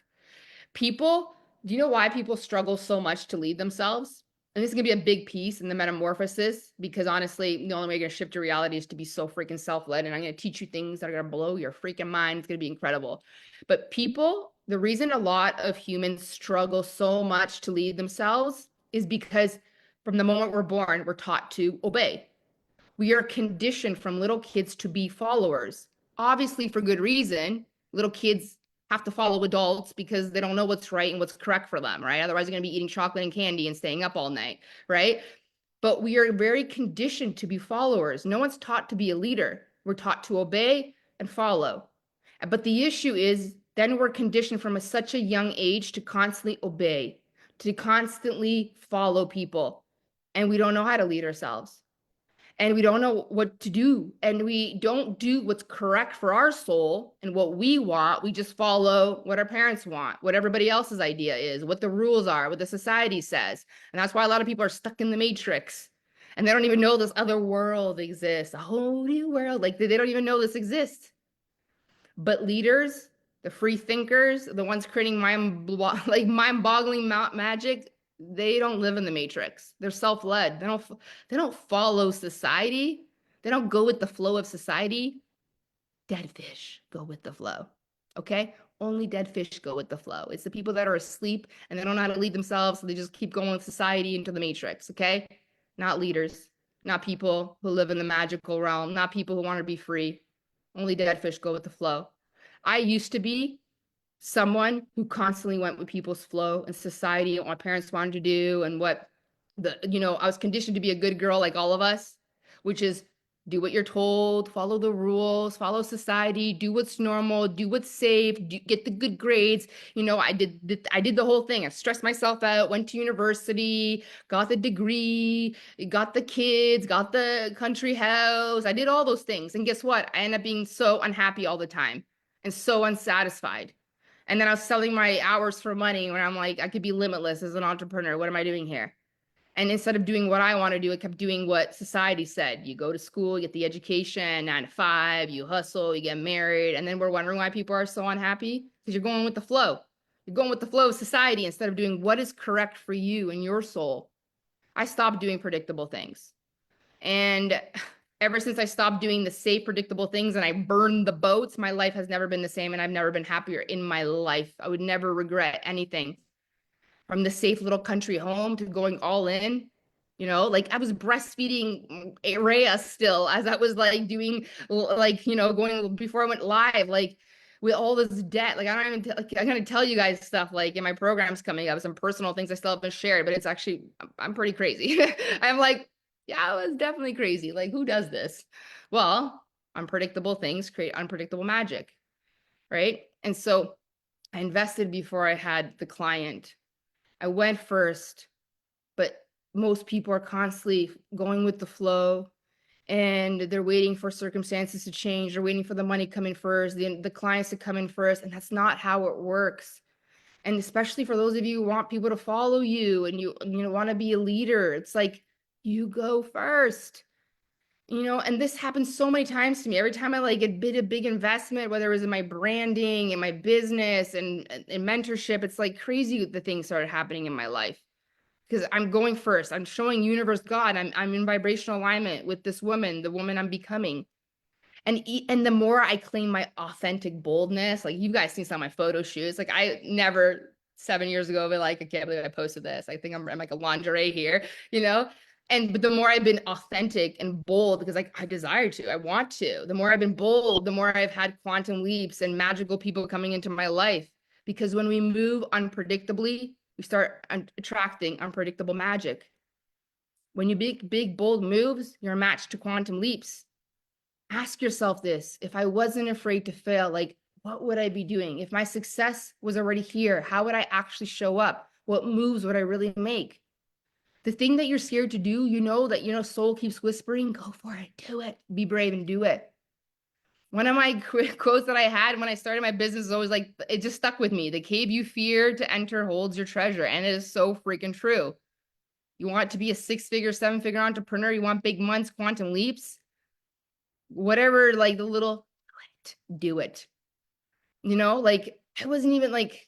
People, do you know why people struggle so much to lead themselves? And this is going to be a big piece in the metamorphosis, because honestly, the only way you're going to shift your reality is to be so freaking self-led. And I'm going to teach you things that are going to blow your freaking mind. It's going to be incredible. But people, the reason a lot of humans struggle so much to lead themselves is because from the moment we're born, we're taught to obey. We are conditioned from little kids to be followers, obviously for good reason. Little kids have to follow adults because they don't know what's right and what's correct for them, right? Otherwise, they're going to be eating chocolate and candy and staying up all night, right? But we are very conditioned to be followers. No one's taught to be a leader. We're taught to obey and follow. But the issue is, then we're conditioned from such a young age to constantly obey, to constantly follow people. And we don't know how to lead ourselves. And we don't know what to do. And we don't do what's correct for our soul and what we want. We just follow what our parents want, what everybody else's idea is, what the rules are, what the society says. And that's why a lot of people are stuck in the matrix. And they don't even know this other world exists, a whole new world. Like, they don't even know this exists. But leaders, the free thinkers, the ones creating mind-boggling magic, they don't live in the matrix. They're self-led. They don't follow society. They don't go with the flow of society. Dead fish go with the flow. Okay? Only dead fish go with the flow. It's the people that are asleep and they don't know how to lead themselves, so they just keep going with society into the matrix. Okay? Not leaders, not people who live in the magical realm, not people who want to be free. Only dead fish go with the flow. I used to be someone who constantly went with people's flow and society and what my parents wanted to do, and what I was conditioned to be a good girl like all of us, which is do what you're told, follow the rules, follow society, do what's normal, do what's safe, get the good grades. I did the whole thing. I stressed myself out, went to university, got the degree, got the kids, got the country house. I did all those things. And guess what? I ended up being so unhappy all the time and so unsatisfied. And then I was selling my hours for money when I'm like, I could be limitless as an entrepreneur. What am I doing here? And instead of doing what I want to do, I kept doing what society said. You go to school, you get the education, 9 to 5, you hustle, you get married. And then we're wondering why people are so unhappy, because you're going with the flow. You're going with the flow of society instead of doing what is correct for you and your soul. I stopped doing predictable things. And ever since I stopped doing the safe, predictable things and I burned the boats, my life has never been the same, and I've never been happier in my life. I would never regret anything. From the safe little country home to going all in, like I was breastfeeding Rhea still as I was like doing, like, going before I went live, like with all this debt. Like, I don't even, I'm going to tell you guys stuff like in my programs coming up, some personal things I still haven't shared, but it's actually, I'm pretty crazy. I'm like, yeah, I was definitely crazy. Like, who does this? Well, unpredictable things create unpredictable magic, right? And so I invested before I had the client. I went first, but most people are constantly going with the flow and they're waiting for circumstances to change. They're waiting for the money coming first, the clients to come in first. And that's not how it works. And especially for those of you who want people to follow you and you want to be a leader, it's like you go first. And this happens so many times to me. Every time I like did a big investment, whether it was in my branding and my business and mentorship, it's like crazy the things started happening in my life because I'm going first. I'm showing universe, God, I'm in vibrational alignment with this woman, the woman I'm becoming. And the more I claim my authentic boldness, like you guys seen some of my photo shoots, like I never 7 years ago, but like I can't believe I posted this. I think I'm like a lingerie here, you know. But the more I've been authentic and bold, because like I desire to, I want to. The more I've been bold, the more I've had quantum leaps and magical people coming into my life. Because when we move unpredictably, we start attracting unpredictable magic. When you make big, bold moves, you're matched to quantum leaps. Ask yourself this: if I wasn't afraid to fail, like what would I be doing? If my success was already here, how would I actually show up? What moves would I really make? The thing that you're scared to do, that soul keeps whispering, go for it, do it, be brave and do it. One of my quotes that I had when I started my business is always like, it just stuck with me. The cave you fear to enter holds your treasure. And it is so freaking true. You want to be a 6-figure, 7-figure entrepreneur, you want big months, quantum leaps, whatever, like the little, do it. Like I wasn't even like,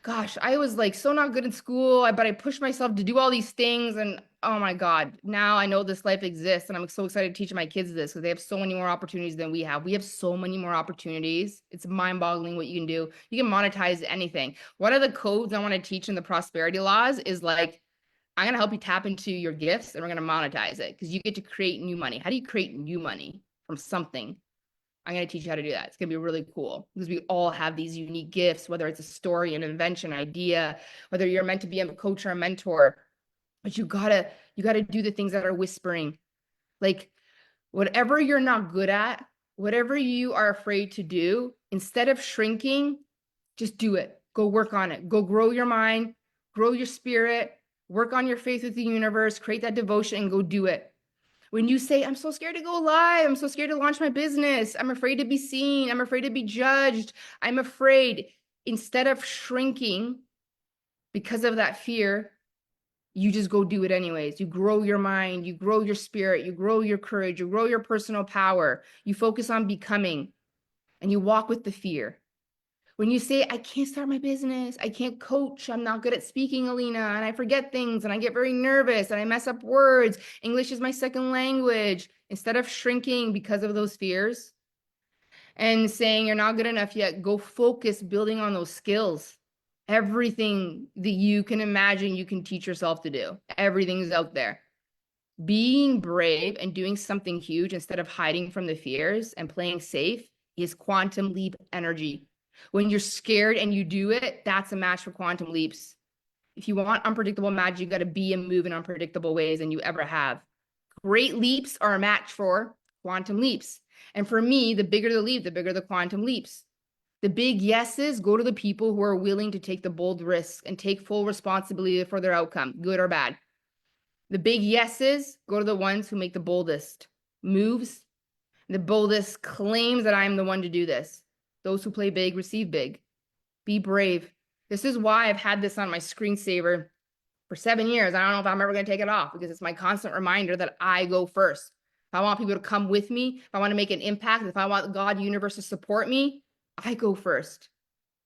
gosh, I was like so not good in school, but I pushed myself to do all these things. And oh my God, now I know this life exists. And I'm so excited to teach my kids this because they have so many more opportunities than we have. We have so many more opportunities. It's mind boggling what you can do. You can monetize anything. One of the codes I want to teach in the prosperity laws is like, I'm going to help you tap into your gifts and we're going to monetize it because you get to create new money. How do you create new money from something? I'm going to teach you how to do that. It's going to be really cool because we all have these unique gifts, whether it's a story, an invention, idea, whether you're meant to be a coach or a mentor, but you gotta do the things that are whispering. Like whatever you're not good at, whatever you are afraid to do, instead of shrinking, just do it. Go work on it. Go grow your mind, grow your spirit, work on your faith with the universe, create that devotion and go do it. When you say, I'm so scared to go live, I'm so scared to launch my business, I'm afraid to be seen, I'm afraid to be judged, I'm afraid, instead of shrinking because of that fear, you just go do it anyways. You grow your mind, you grow your spirit, you grow your courage, you grow your personal power, you focus on becoming, and you walk with the fear. When you say, I can't start my business, I can't coach, I'm not good at speaking, Alina, and I forget things and I get very nervous and I mess up words, English is my second language, instead of shrinking because of those fears and saying you're not good enough yet, go focus building on those skills. Everything that you can imagine you can teach yourself to do, everything's out there. Being brave and doing something huge instead of hiding from the fears and playing safe is quantum leap energy. When you're scared and you do it, that's a match for quantum leaps. If you want unpredictable magic, you got to be and move in unpredictable ways than you ever have. Great leaps are a match for quantum leaps. And for me, the bigger the leap, the bigger the quantum leaps. The big yeses go to the people who are willing to take the bold risks and take full responsibility for their outcome, good or bad. The big yeses go to the ones who make the boldest moves, the boldest claims that I am the one to do this. Those who play big receive big. Be brave. This is why I've had this on my screensaver for 7 years. I don't know if I'm ever going to take it off because it's my constant reminder that I go first. If I want people to come with me, if I want to make an impact, if I want God, universe to support me, I go first.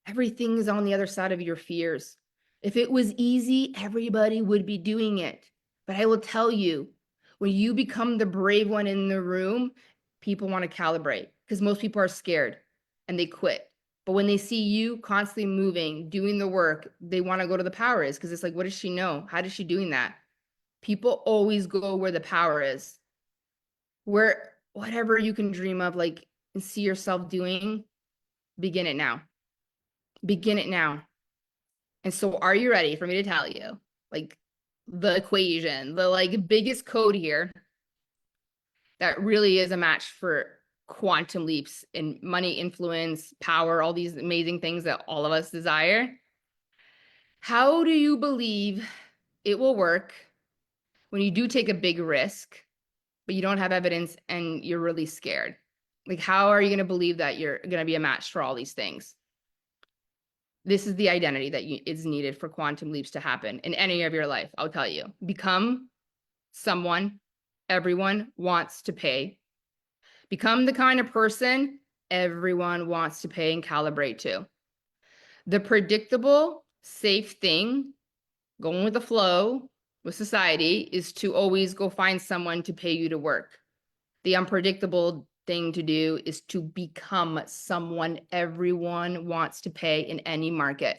Everything is on the other side of your fears. If it was easy, everybody would be doing it. But I will tell you, when you become the brave one in the room, people want to calibrate because most people are scared and they quit. But when they see you constantly moving, doing the work, they want to go to the power is because it's like, what does she know? How is she doing that? People always go where the power is. Where whatever you can dream of, like, and see yourself doing, begin it now. Begin it now. And so are you ready for me to tell you, like, the equation, the like biggest code here that really is a match for quantum leaps in money, influence, power, all these amazing things that all of us desire? How do you believe it will work when you do take a big risk, but you don't have evidence and you're really scared? Like, how are you going to believe that you're going to be a match for all these things? This is the identity that is needed for quantum leaps to happen in any area of your life. I'll tell you, become someone everyone wants to pay. Become the kind of person everyone wants to pay and calibrate to. The predictable, safe thing, going with the flow with society, is to always go find someone to pay you to work. The unpredictable thing to do is to become someone everyone wants to pay in any market.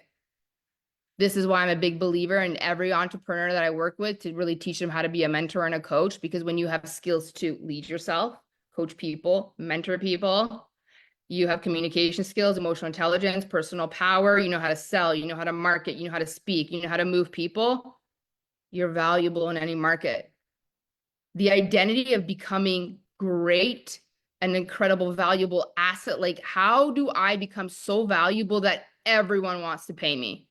This is why I'm a big believer in every entrepreneur that I work with, to really teach them how to be a mentor and a coach, because when you have skills to lead yourself, coach people, mentor people, you have communication skills, emotional intelligence, personal power, you know how to sell, you know how to market, you know how to speak, you know how to move people, you're valuable in any market. The identity of becoming great, an incredible, valuable asset. Like, how do I become so valuable that everyone wants to pay me?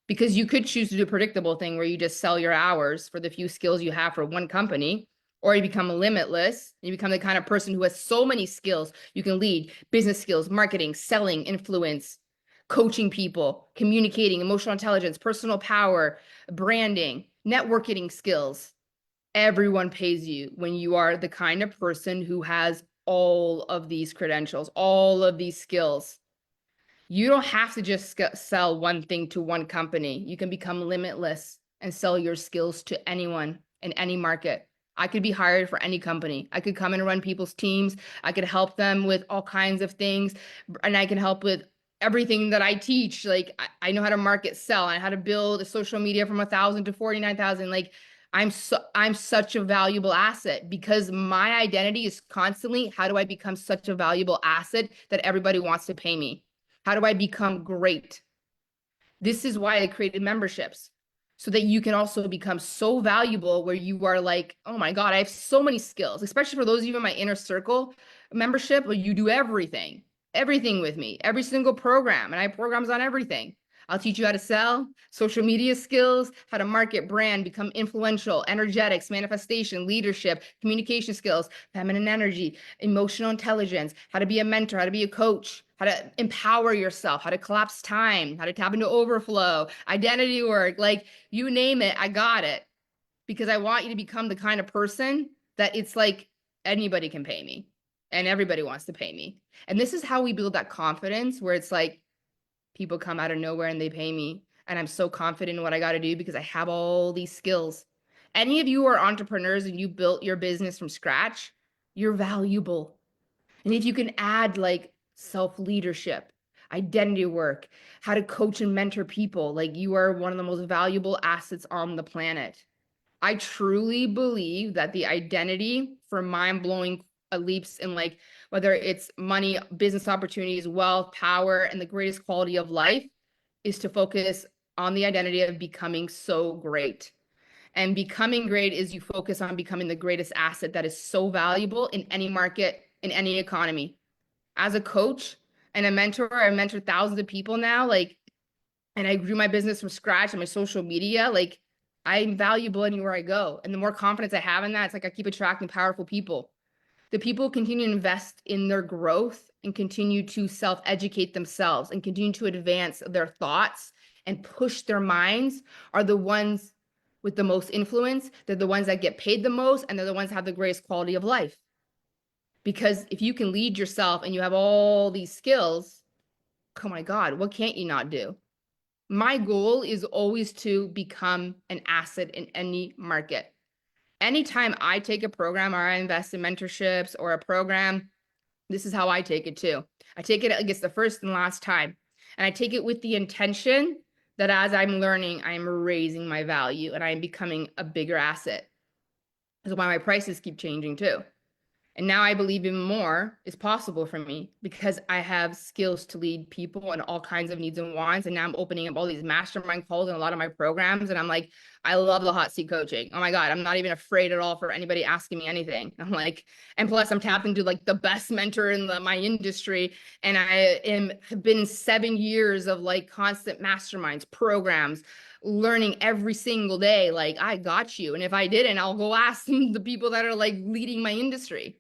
Because you could choose to do a predictable thing where you just sell your hours for the few skills you have for one company, or you become limitless. You become the kind of person who has so many skills. You can lead business skills, marketing, selling, influence, coaching people, communicating, emotional intelligence, personal power, branding, networking skills. Everyone pays you when you are the kind of person who has all of these credentials, all of these skills. You don't have to just sell one thing to one company. You can become limitless and sell your skills to anyone in any market. I could be hired for any company. I could come and run people's teams. I could help them with all kinds of things. And I can help with everything that I teach. Like, I know how to market, sell, and how to build a social media from 1,000 to 49,000. Like, I'm such a valuable asset because my identity is constantly, how do I become such a valuable asset that everybody wants to pay me? How do I become great? This is why I created memberships, so that you can also become so valuable where you are like, oh my God, I have so many skills, especially for those of you in my inner circle membership, where you do everything with me, every single program. And I have programs on everything. I'll teach you how to sell, social media skills, how to market, brand, become influential, energetics, manifestation, leadership, communication skills, feminine energy, emotional intelligence, how to be a mentor, how to be a coach, how to empower yourself, how to collapse time, how to tap into overflow, identity work, like you name it, I got it. Because I want you to become the kind of person that it's like anybody can pay me and everybody wants to pay me. And this is how we build that confidence where it's like people come out of nowhere and they pay me. And I'm so confident in what I got to do because I have all these skills. Any of you who are entrepreneurs and you built your business from scratch, you're valuable. And if you can add like self-leadership, identity work, how to coach and mentor people, like you are one of the most valuable assets on the planet. I truly believe that the identity for mind-blowing leaps in, like, whether it's money, business opportunities, wealth, power, and the greatest quality of life, is to focus on the identity of becoming so great. And becoming great is you focus on becoming the greatest asset that is so valuable in any market, in any economy. As a coach and a mentor, I've mentored thousands of people now, like, and I grew my business from scratch and my social media. Like, I'm valuable anywhere I go. And the more confidence I have in that, it's like I keep attracting powerful people. The people who continue to invest in their growth and continue to self-educate themselves and continue to advance their thoughts and push their minds are the ones with the most influence. They're the ones that get paid the most, and they're the ones that have the greatest quality of life. Because if you can lead yourself and you have all these skills, oh my God, what can't you not do? My goal is always to become an asset in any market. Anytime I take a program or I invest in mentorships or a program, this is how I take it too. I take it like it's the first and last time. And I take it with the intention that as I'm learning, I'm raising my value and I'm becoming a bigger asset. That's why my prices keep changing too. And now I believe even more is possible for me because I have skills to lead people and all kinds of needs and wants. And now I'm opening up all these mastermind calls and a lot of my programs. And I'm like, I love the hot seat coaching. Oh my God, I'm not even afraid at all for anybody asking me anything. I'm like, and plus I'm tapping to like the best mentor in my industry. And have been 7 years of like constant masterminds, programs, learning every single day. Like, I got you. And if I didn't, I'll go ask the people that are like leading my industry.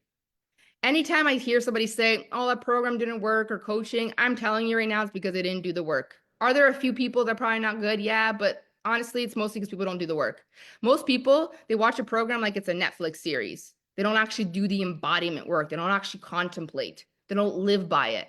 Anytime I hear somebody say, oh, that program didn't work or coaching, I'm telling you right now, it's because they didn't do the work. Are there a few people that are probably not good? Yeah, but honestly, it's mostly because people don't do the work. Most people, they watch a program like it's a Netflix series. They don't actually do the embodiment work. They don't actually contemplate. They don't live by it.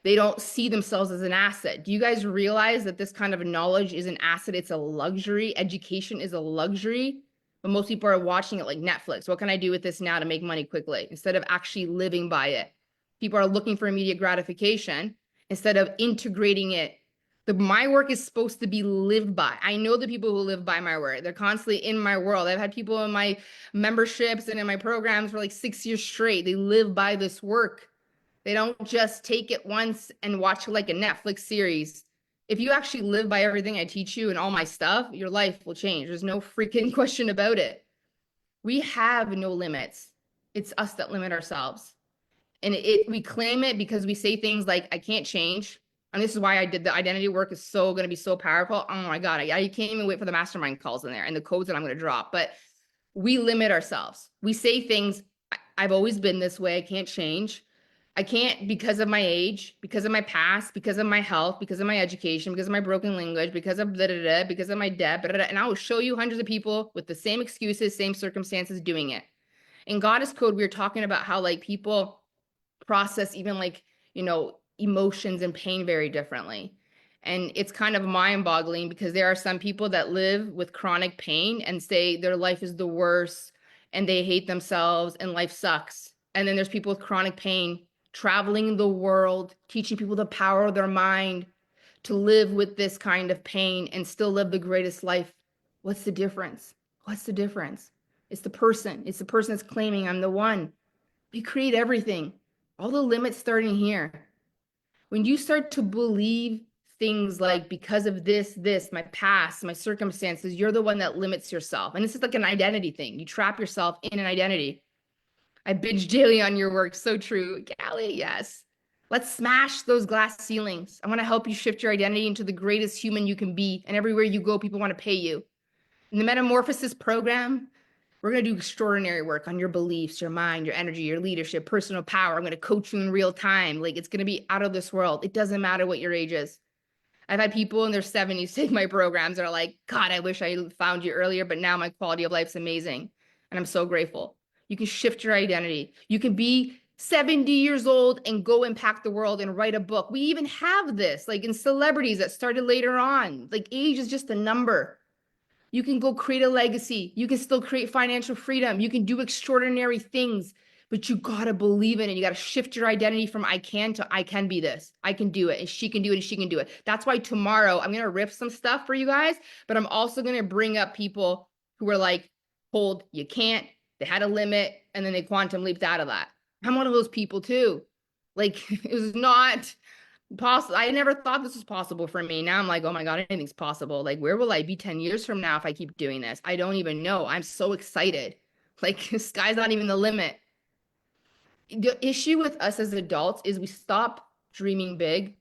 They don't see themselves as an asset. Do you guys realize that this kind of knowledge is an asset? It's a luxury. Education is a luxury. But most people are watching it like Netflix. What can I do with this now to make money quickly? Instead of actually living by it. People are looking for immediate gratification instead of integrating it. My work is supposed to be lived by. I know the people who live by my work. They're constantly in my world. I've had people in my memberships and in my programs for like 6 years straight. They live by this work. They don't just take it once and watch like a Netflix series. If you actually live by everything I teach you and all my stuff, your life will change. There's no freaking question about it. We have no limits. It's us that limit ourselves. And we claim it because we say things like, I can't change. And this is why I did the identity work is so going to be so powerful. Oh my God. I can't even wait for the mastermind calls in there and the codes that I'm going to drop. But we limit ourselves. We say things, I've always been this way. I can't change. I can't because of my age, because of my past, because of my health, because of my education, because of my broken language, because of da da da, because of my debt, blah, blah, blah. And I will show you hundreds of people with the same excuses, same circumstances doing it. In Goddess Code, we were talking about how like people process even like, emotions and pain very differently. And it's kind of mind-boggling because there are some people that live with chronic pain and say their life is the worst and they hate themselves and life sucks. And then there's people with chronic pain traveling the world, teaching people the power of their mind to live with this kind of pain and still live the greatest life. What's the difference? What's the difference? It's the person. It's the person that's claiming I'm the one. We create everything. All the limits starting here. When you start to believe things like because of this, my past, my circumstances, you're the one that limits yourself. And this is like an identity thing. You trap yourself in an identity. I binge daily on your work. So true. Callie, yes. Let's smash those glass ceilings. I want to help you shift your identity into the greatest human you can be. And everywhere you go, people want to pay you. In the Metamorphosis program, we're going to do extraordinary work on your beliefs, your mind, your energy, your leadership, personal power. I'm going to coach you in real time. Like, it's going to be out of this world. It doesn't matter what your age is. I've had people in their 70s take my programs that are like, God, I wish I found you earlier, but now my quality of life's amazing. And I'm so grateful. You can shift your identity. You can be 70 years old and go impact the world and write a book. We even have this, like in celebrities that started later on. Like, age is just a number. You can go create a legacy. You can still create financial freedom. You can do extraordinary things, but you got to believe in it. You got to shift your identity from I can to I can be this. I can do it. And she can do it. And she can do it. That's why tomorrow I'm going to rip some stuff for you guys, but I'm also going to bring up people who are like, hold, you can't. They had a limit and then they quantum leaped out of that. I'm one of those people too. Like, it was not possible. I never thought this was possible for me. Now I'm like, oh my God, anything's possible. Like, where will I be 10 years from now if I keep doing this? I don't even know. I'm so excited. Like, the sky's not even the limit. The issue with us as adults is we stop dreaming big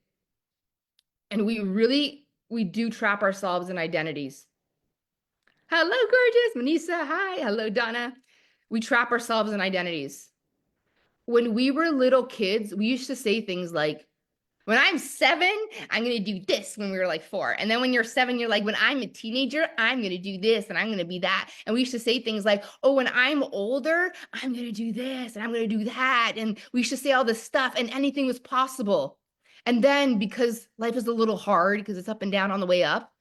and we do trap ourselves in identities. Hello, gorgeous. Manisa, hi. Hello, Donna. We trap ourselves in identities. When we were little kids, we used to say things like, when I'm 7, I'm going to do this when we were like 4. And then when you're 7, you're like, when I'm a teenager, I'm going to do this and I'm going to be that. And we used to say things like, oh, when I'm older, I'm going to do this and I'm going to do that. And we used to say all this stuff and anything was possible. And then because life is a little hard because it's up and down on the way up,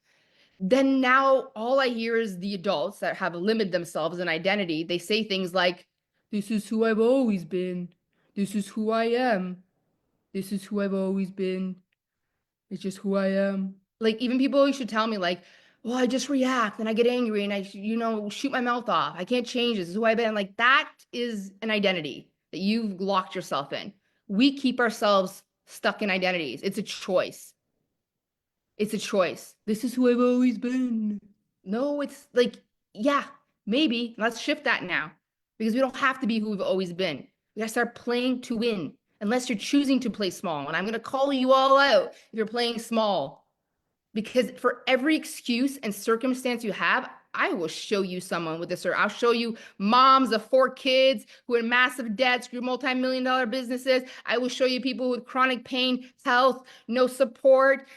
then now all I hear is the adults that have limited themselves in identity. They say things like, this is who I've always been. This is who I am. This is who I've always been. It's just who I am. Like, even people should tell me, like, well, I just react and I get angry and shoot my mouth off. I can't change this. This is who I've been. Like that is an identity that you've locked yourself in. We keep ourselves stuck in identities. It's a choice. It's a choice. This is who I've always been. No, it's like, yeah, maybe. Let's shift that now because we don't have to be who we've always been. We gotta start playing to win, unless you're choosing to play small. And I'm gonna call you all out if you're playing small. Because for every excuse and circumstance you have, I will show you someone with this, or I'll show you moms of 4 kids who are in massive debts, grew multi-million-dollar businesses. I will show you people with chronic pain, health, no support,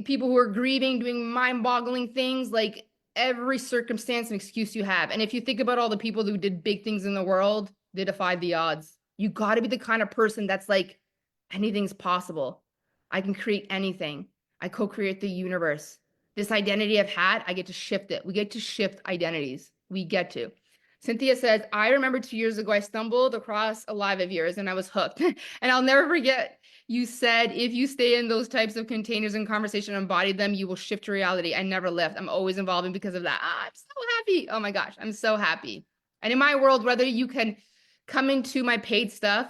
people who are grieving, doing mind-boggling things, like every circumstance and excuse you have. And if you think about all the people who did big things in the world, they defied the odds. You got to be the kind of person that's like, anything's possible. I can create anything. I co-create the universe. This identity I've had, I get to shift it. We get to shift identities. We get to. Cynthia says, I remember 2 years ago, I stumbled across a live of yours and I was hooked. And I'll never forget, you said, if you stay in those types of containers and conversation and embody them, you will shift your reality. I never left. I'm always evolving because of that. I'm so happy. Oh my gosh, I'm so happy. And in my world, whether you can come into my paid stuff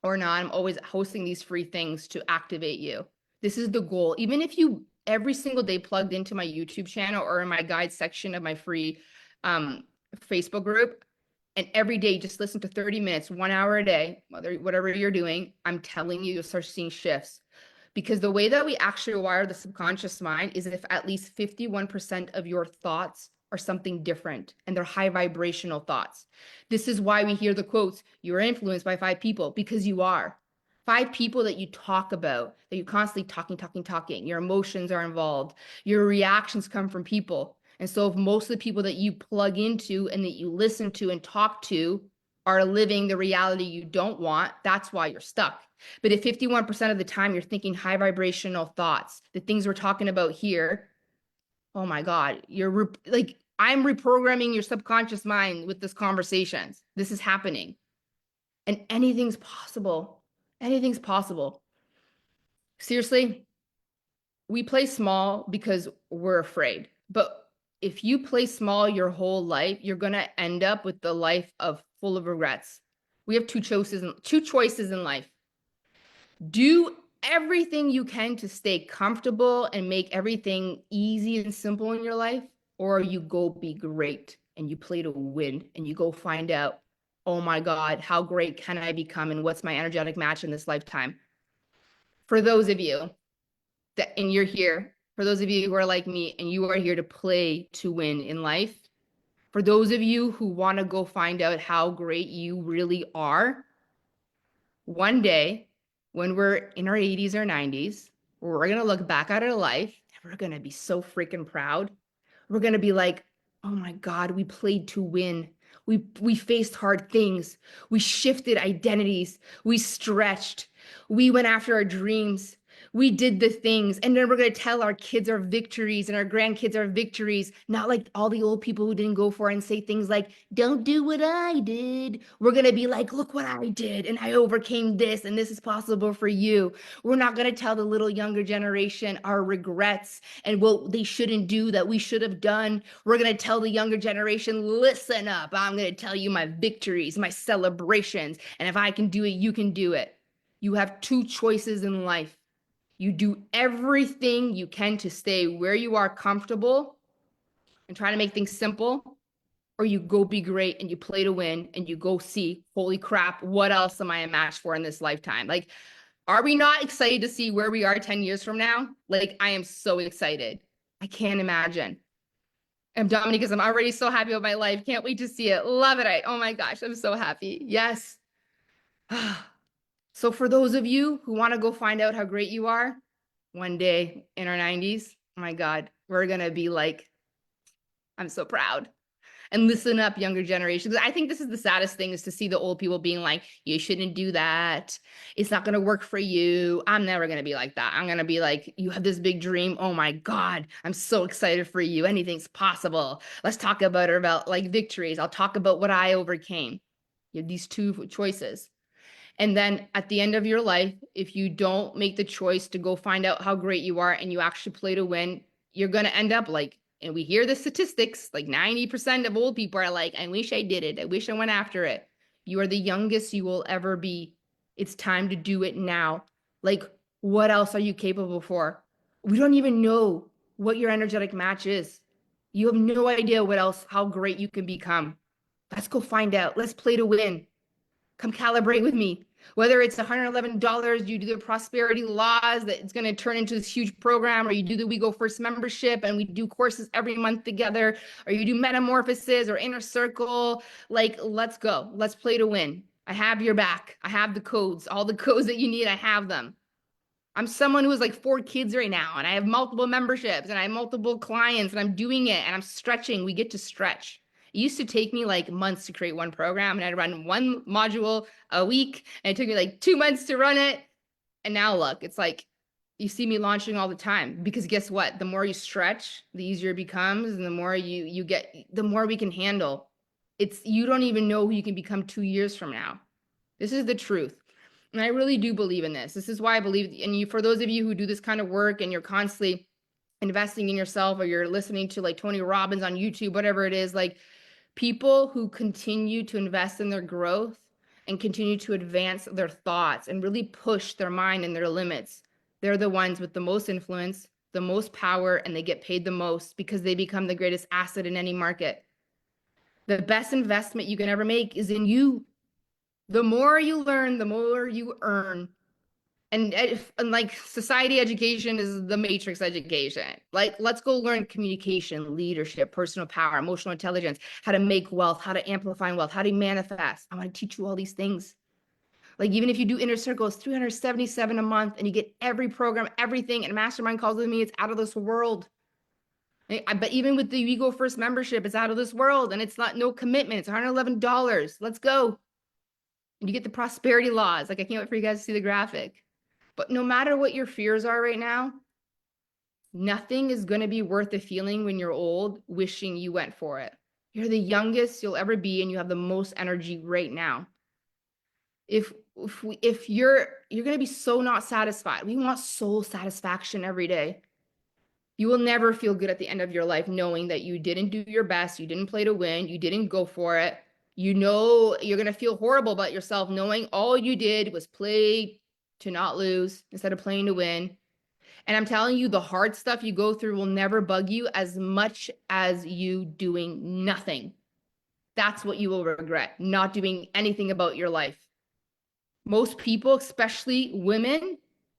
or not, I'm always hosting these free things to activate you. This is the goal. Even if you every single day plugged into my YouTube channel or in my guide section of my free Facebook group, and every day just listen to 30 minutes, 1 hour a day, whatever you're doing, I'm telling you, you'll start seeing shifts. Because the way that we actually wire the subconscious mind is if at least 51% of your thoughts are something different and they're high vibrational thoughts. This is why we hear the quotes, you're influenced by 5 people, because you are. 5 people that you talk about, that you constantly talking. Your emotions are involved. Your reactions come from people. And so if most of the people that you plug into and that you listen to and talk to are living the reality you don't want, that's why you're stuck. But if 51% of the time you're thinking high vibrational thoughts, the things we're talking about here, oh my God, like, I'm reprogramming your subconscious mind with this conversations. This is happening. And anything's possible. Anything's possible. Seriously, we play small because we're afraid. But if you play small your whole life, you're going to end up with the life of full of regrets. We have two choices in life. Do everything you can to stay comfortable and make everything easy and simple in your life, or you go be great and you play to win and you go find out, oh my God, how great can I become and what's my energetic match in this lifetime? For those of you and you're here, for those of you who are like me and you are here to play to win in life, for those of you who want to go find out how great you really are, one day when we're in our 80s or 90s, we're going to look back at our life and we're going to be so freaking proud. We're going to be like, oh my God, we played to win. We faced hard things. We shifted identities. We stretched. We went after our dreams. We did the things. And then we're going to tell our kids our victories and our grandkids our victories, not like all the old people who didn't go for it and say things like, don't do what I did. We're going to be like, look what I did. And I overcame this. And this is possible for you. We're not going to tell the little younger generation our regrets and what they shouldn't do that we should have done. We're going to tell the younger generation, listen up. I'm going to tell you my victories, my celebrations. And if I can do it, you can do it. You have two choices in life. You do everything you can to stay where you are comfortable and try to make things simple, or you go be great and you play to win and you go see, holy crap, what else am I a match for in this lifetime? Like, are we not excited to see where we are 10 years from now? Like, I am so excited. I can't imagine. I'm Dominique because I'm already so happy with my life. Can't wait to see it. Love it. Oh my gosh, I'm so happy. Yes. So for those of you who want to go find out how great you are one day in our 90s, oh my God, we're going to be like, I'm so proud. And listen up, younger generations. I think this is the saddest thing, is to see the old people being like, you shouldn't do that. It's not going to work for you. I'm never going to be like that. I'm going to be like, you have this big dream. Oh my God, I'm so excited for you. Anything's possible. Let's talk about like victories. I'll talk about what I overcame. You have these two choices. And then at the end of your life, if you don't make the choice to go find out how great you are and you actually play to win, you're going to end up like And we hear the statistics, like 90% of old people are like, I wish I did it. I wish I went after it. You are the youngest you will ever be. It's time to do it now. Like, what else are you capable for? We don't even know what your energetic match is. You have no idea what else, how great you can become. Let's go find out. Let's play to win. Come calibrate with me. Whether it's $111, you do the prosperity laws that it's going to turn into this huge program, or you do the We Go First membership and we do courses every month together, or you do metamorphosis or inner circle, like, let's go. Let's play to win. I have your back. I have the codes, all the codes that you need. I have them. I'm someone who has like 4 kids right now, and I have multiple memberships and I have multiple clients, and I'm doing it and I'm stretching. We get to stretch. It used to take me like months to create one program, and I'd run one module a week, and it took me like 2 months to run it. And now look, it's like you see me launching all the time, because guess what? The more you stretch, the easier it becomes, and the more you get, the more we can handle. It's, you don't even know who you can become 2 years from now. This is the truth. And I really do believe in this. This is why I believe, and you, for those of you who do this kind of work and you're constantly investing in yourself, or you're listening to like Tony Robbins on YouTube, whatever it is, like, people who continue to invest in their growth and continue to advance their thoughts and really push their mind and their limits, they're the ones with the most influence, the most power, and they get paid the most, because they become the greatest asset in any market. The best investment you can ever make is in you. The more you learn, the more you earn. And like, society education is the matrix education. Like, let's go learn communication, leadership, personal power, emotional intelligence, how to make wealth, how to amplify wealth, how to manifest. I want to teach you all these things. Like, even if you do inner circles, 377 a month, and you get every program, everything, and mastermind calls with me, it's out of this world. But even with the We Go First membership, it's out of this world, and it's not, no commitment. It's $111. Let's go. And you get the prosperity laws. Like, I can't wait for you guys to see the graphic. But no matter what your fears are right now, nothing is going to be worth the feeling when you're old, wishing you went for it. You're the youngest you'll ever be, and you have the most energy right now. If you're going to be so not satisfied. We want soul satisfaction every day. You will never feel good at the end of your life knowing that you didn't do your best, you didn't play to win, you didn't go for it. You know you're going to feel horrible about yourself knowing all you did was play to not lose instead of playing to win. And I'm telling you, the hard stuff you go through will never bug you as much as you doing nothing. That's what you will regret, not doing anything about your life. Most people, especially women,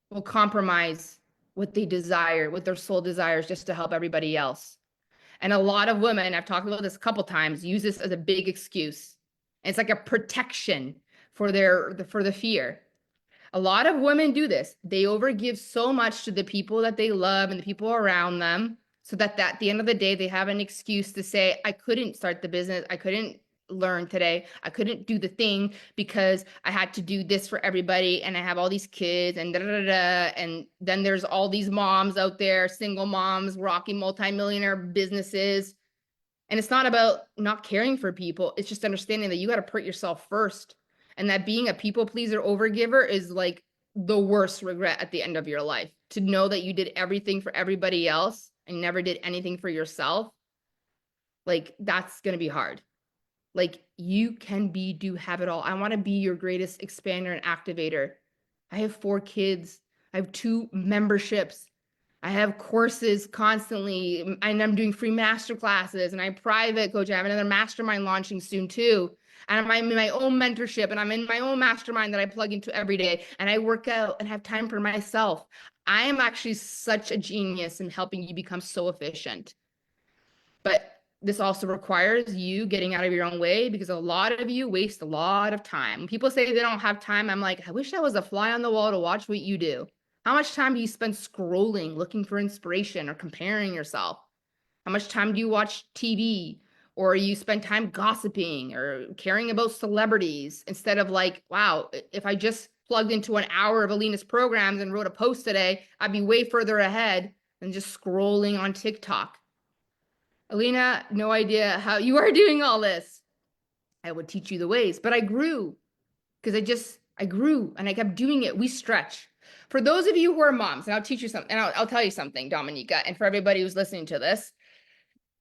will compromise what they desire, what their soul desires, just to help everybody else. And a lot of women, I've talked about this a couple times, use this as a big excuse. And it's like a protection for the fear. A lot of women do this. They overgive so much to the people that they love and the people around them, so that at the end of the day, they have an excuse to say, I couldn't start the business. I couldn't learn today. I couldn't do the thing because I had to do this for everybody, and I have all these kids, and da da da da. And then there's all these moms out there, single moms, rocking multimillionaire businesses. And it's not about not caring for people. It's just understanding that you got to put yourself first. And that being a people pleaser overgiver is like the worst regret at the end of your life. To know that you did everything for everybody else and never did anything for yourself, like, that's going to be hard. Like, you can be, do, have it all. I want to be your greatest expander and activator. I have 4 kids. I have 2 memberships. I have courses constantly, and I'm doing free masterclasses, and I private coach. I have another mastermind launching soon too. And I'm in my own mentorship, and I'm in my own mastermind that I plug into every day, and I work out and have time for myself. I am actually such a genius in helping you become so efficient. But this also requires you getting out of your own way, because a lot of you waste a lot of time. When people say they don't have time, I'm like, I wish I was a fly on the wall to watch what you do. How much time do you spend scrolling, looking for inspiration, or comparing yourself? How much time do you watch TV, or you spend time gossiping or caring about celebrities, instead of like, wow, if I just plugged into an hour of Alina's programs and wrote a post today, I'd be way further ahead than just scrolling on TikTok. Alina, no idea how you are doing all this. I would teach you the ways, but I grew because I grew and I kept doing it. We stretch. For those of you who are moms, and I'll teach you something, and I'll tell you something, Dominica, and for everybody who's listening to this,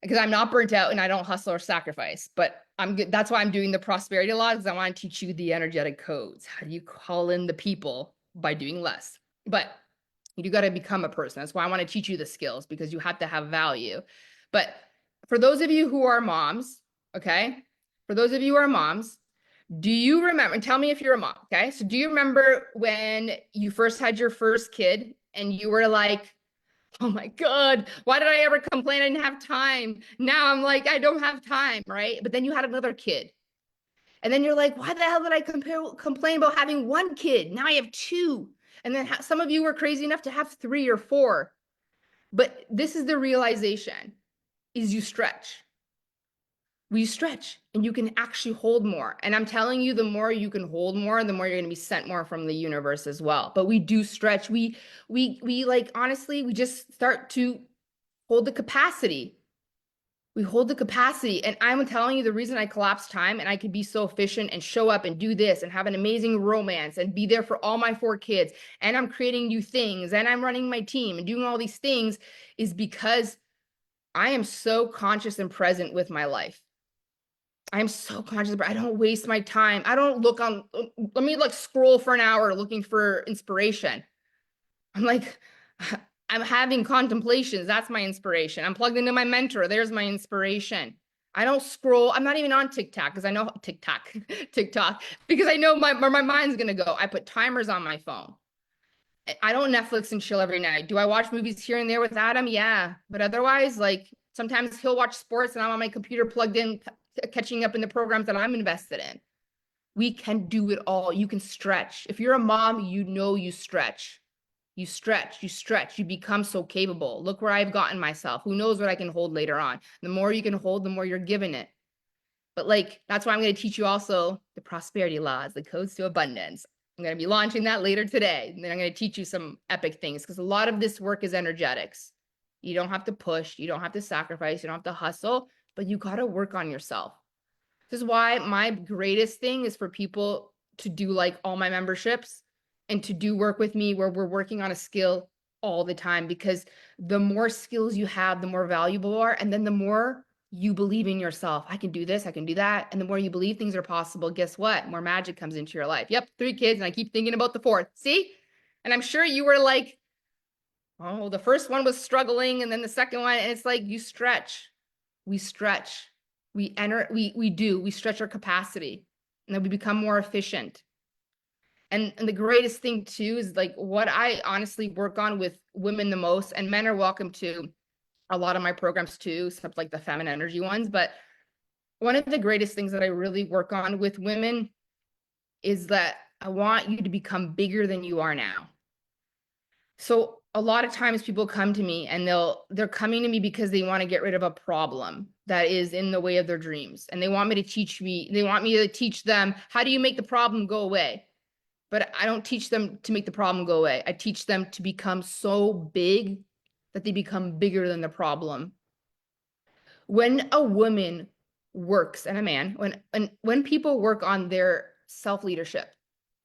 because I'm not burnt out and I don't hustle or sacrifice. But I'm good. That's why I'm doing the prosperity law, because I want to teach you the energetic codes. How do you call in the people by doing less? But you got to become a person. That's why I want to teach you the skills, because you have to have value. But for those of you who are moms, okay? For those of you who are moms, do you remember, and tell me if you're a mom, okay? So do you remember when you first had your first kid and you were like, oh my God, why did I ever complain I didn't have time? Now I'm like, I don't have time, right? But then you had another kid. And then you're like, why the hell did I complain about having one kid? Now I have two. And then some of you were crazy enough to have three or four. But this is the realization, is you stretch. We stretch and you can actually hold more. And I'm telling you, the more you can hold more, the more you're going to be sent more from the universe as well. But we do stretch. We like, honestly, we just start to hold the capacity. We hold the capacity. And I'm telling you, the reason I collapse time and I could be so efficient and show up and do this and have an amazing romance and be there for all my four kids, and I'm creating new things and I'm running my team and doing all these things, is because I am so conscious and present with my life. I'm so conscious, but I don't waste my time. I don't look on, let me like scroll for an hour looking for inspiration. I'm like, I'm having contemplations. That's my inspiration. I'm plugged into my mentor. There's my inspiration. I don't scroll. I'm not even on TikTok because I know TikTok, because I know where my mind's going to go. I put timers on my phone. I don't Netflix and chill every night. Do I watch movies here and there with Adam? Yeah. But otherwise, like sometimes he'll watch sports and I'm on my computer plugged in, catching up in the programs that I'm invested in. We can do it all. You can stretch. If you're a mom, you know you stretch. You stretch, you stretch, you become so capable. Look where I've gotten myself. Who knows what I can hold later on? The more you can hold, the more you're given it. But like, that's why I'm going to teach you also the prosperity laws, the codes to abundance. I'm going to be launching that later today. And then I'm going to teach you some epic things, because a lot of this work is energetics. You don't have to push, you don't have to sacrifice, you don't have to hustle, but you got to work on yourself. This is why my greatest thing is for people to do like all my memberships and to do work with me where we're working on a skill all the time, because the more skills you have, the more valuable you are. And then the more you believe in yourself, I can do this, I can do that. And the more you believe things are possible, guess what? More magic comes into your life. Yep, 3 kids, and I keep thinking about the fourth. See? And I'm sure you were like, oh, the first one was struggling, and then the second one, and it's like you stretch. We stretch. We enter, we stretch our capacity, and then we become more efficient. And the greatest thing too is like what I honestly work on with women the most, and men are welcome to a lot of my programs too, except like the feminine energy ones. But one of the greatest things that I really work on with women is that I want you to become bigger than you are now. So a lot of times people come to me and they're coming to me because they want to get rid of a problem that is in the way of their dreams. And they want me to teach them, how do you make the problem go away? But I don't teach them to make the problem go away. I teach them to become so big that they become bigger than the problem. When a woman works, and a man, when people work on their self-leadership,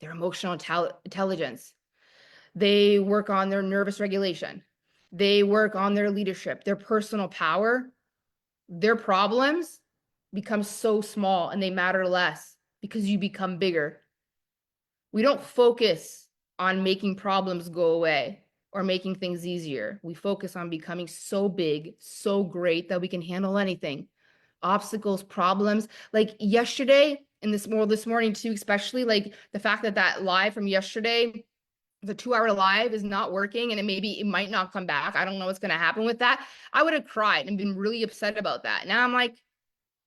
their emotional intelligence, they work on their nervous regulation, they work on their leadership, their personal power, their problems become so small and they matter less because you become bigger. We don't focus on making problems go away or making things easier. We focus on becoming so big, so great that we can handle anything. Obstacles, problems, like yesterday and this morning too, especially like the fact that that live from yesterday, the 2-hour live, is not working, and it might not come back. I don't know what's going to happen with that. I would have cried and been really upset about that. Now I'm like,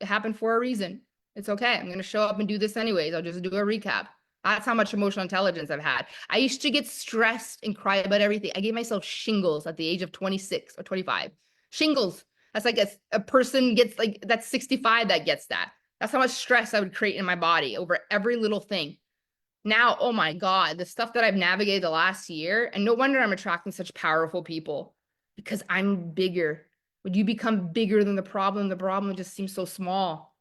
it happened for a reason. It's okay. I'm going to show up and do this anyways. I'll just do a recap. That's how much emotional intelligence I've had. I used to get stressed and cry about everything. I gave myself shingles at the age of 26 or 25. Shingles. That's like a person gets like, that's 65 that gets that. That's how much stress I would create in my body over every little thing. Now, oh my God, the stuff that I've navigated the last year, and no wonder I'm attracting such powerful people, because I'm bigger. When you become bigger than the problem just seems so small.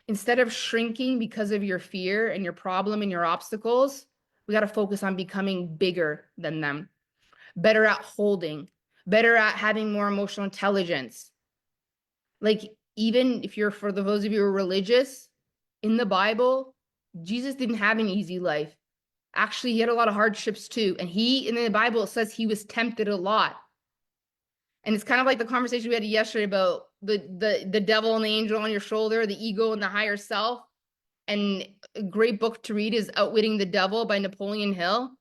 Instead of shrinking because of your fear and your problem and your obstacles, we got to focus on becoming bigger than them, better at holding, better at having more emotional intelligence. Like, even if you're, for those of you who are religious, in the Bible, Jesus didn't have an easy life. Actually, he had a lot of hardships too. And in the Bible, it says he was tempted a lot. And it's kind of like the conversation we had yesterday about the devil and the angel on your shoulder, the ego and the higher self. And a great book to read is Outwitting the Devil by Napoleon Hill.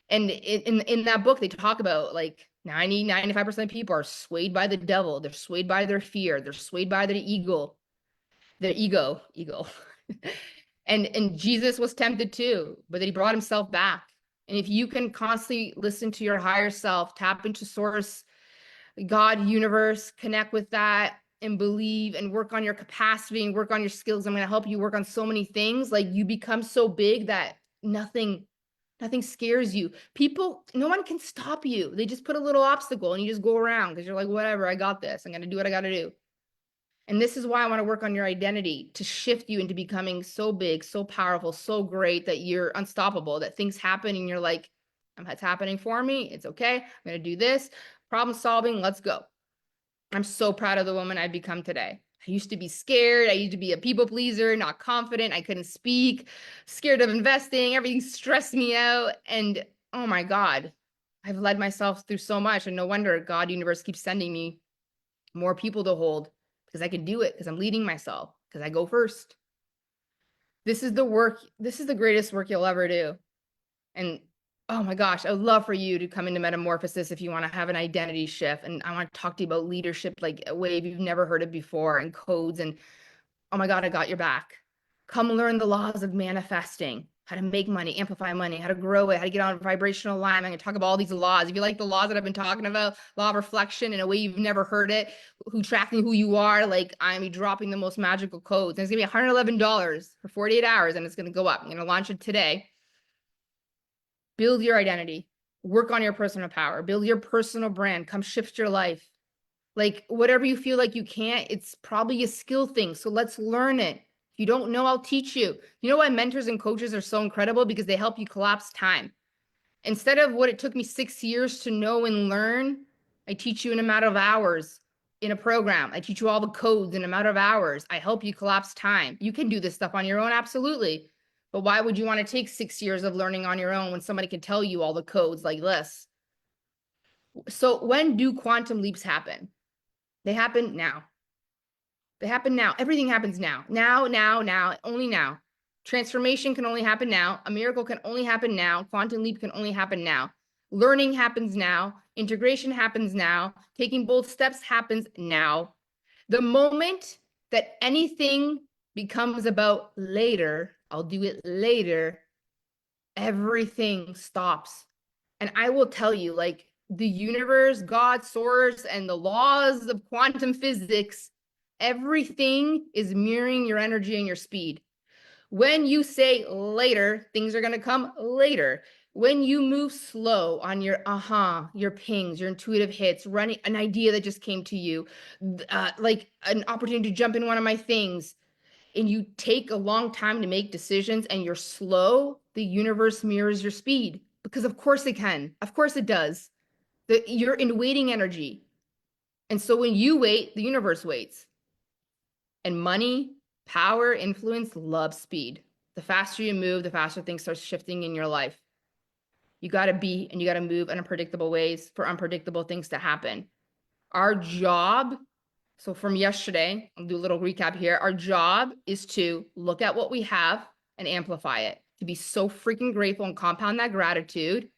And in that book, they talk about like 95% of people are swayed by the devil. They're swayed by their fear. They're swayed by their ego. And Jesus was tempted too, but then he brought himself back. And if you can constantly listen to your higher self, tap into source, God, universe, connect with that and believe and work on your capacity and work on your skills. I'm going to help you work on so many things. Like, you become so big that nothing scares you. People, no one can stop you. They just put a little obstacle and you just go around because you're like, whatever, I got this. I'm going to do what I got to do. And this is why I want to work on your identity, to shift you into becoming so big, so powerful, so great that you're unstoppable, that things happen and you're like, it's happening for me. It's okay. I'm going to do this. Problem solving. Let's go. I'm so proud of the woman I've become today. I used to be scared. I used to be a people pleaser, not confident. I couldn't speak, scared of investing. Everything stressed me out. And oh my God, I've led myself through so much. And no wonder God, universe keeps sending me more people to hold, because I can do it, because I'm leading myself, because I go first. This is the work. This is the greatest work you'll ever do. And oh my gosh, I would love for you to come into Metamorphosis if you want to have an identity shift. And I want to talk to you about leadership, like a wave you've never heard of before, and codes. And oh my God, I got your back. Come learn the laws of manifesting, how to make money, amplify money, how to grow it, how to get on vibrational alignment. I'm going to talk about all these laws. If you like the laws that I've been talking about, law of reflection in a way you've never heard it, tracking who you are, like, I'm dropping the most magical codes. And it's going to be $111 for 48 hours, and it's going to go up. I'm going to launch it today. Build your identity, work on your personal power, build your personal brand, come shift your life. Like, whatever you feel like you can't, it's probably a skill thing. So let's learn it. If you don't know, I'll teach you. You know why mentors and coaches are so incredible? Because they help you collapse time. Instead of what it took me 6 years to know and learn, I teach you in a matter of hours in a program. I teach you all the codes in a matter of hours. I help you collapse time. You can do this stuff on your own, absolutely. But why would you want to take 6 years of learning on your own when somebody can tell you all the codes like this? So when do quantum leaps happen? They happen now. They happen now. Everything happens now. Now, only now. Transformation can only happen now. A miracle can only happen now. Quantum leap can only happen now. Learning happens now. Integration happens now. Taking bold steps happens now. The moment that anything becomes about later, I'll do it later, everything stops. And I will tell you, like, the universe, God, source, and the laws of quantum physics, everything is mirroring your energy and your speed. When you say later, things are going to come later. When you move slow on your your pings, your intuitive hits, running an idea that just came to you, like an opportunity to jump in one of my things, and you take a long time to make decisions and you're slow, the universe mirrors your speed, because of course it can. Of course it does. You're in waiting energy. And so when you wait, the universe waits. And money, power, influence love speed. The faster you move, the faster things start shifting in your life. You got to be and you got to move in unpredictable ways for unpredictable things to happen. Our job, so from yesterday, I'll do a little recap here. Our job is to look at what we have and amplify it, to be so freaking grateful and compound that gratitude.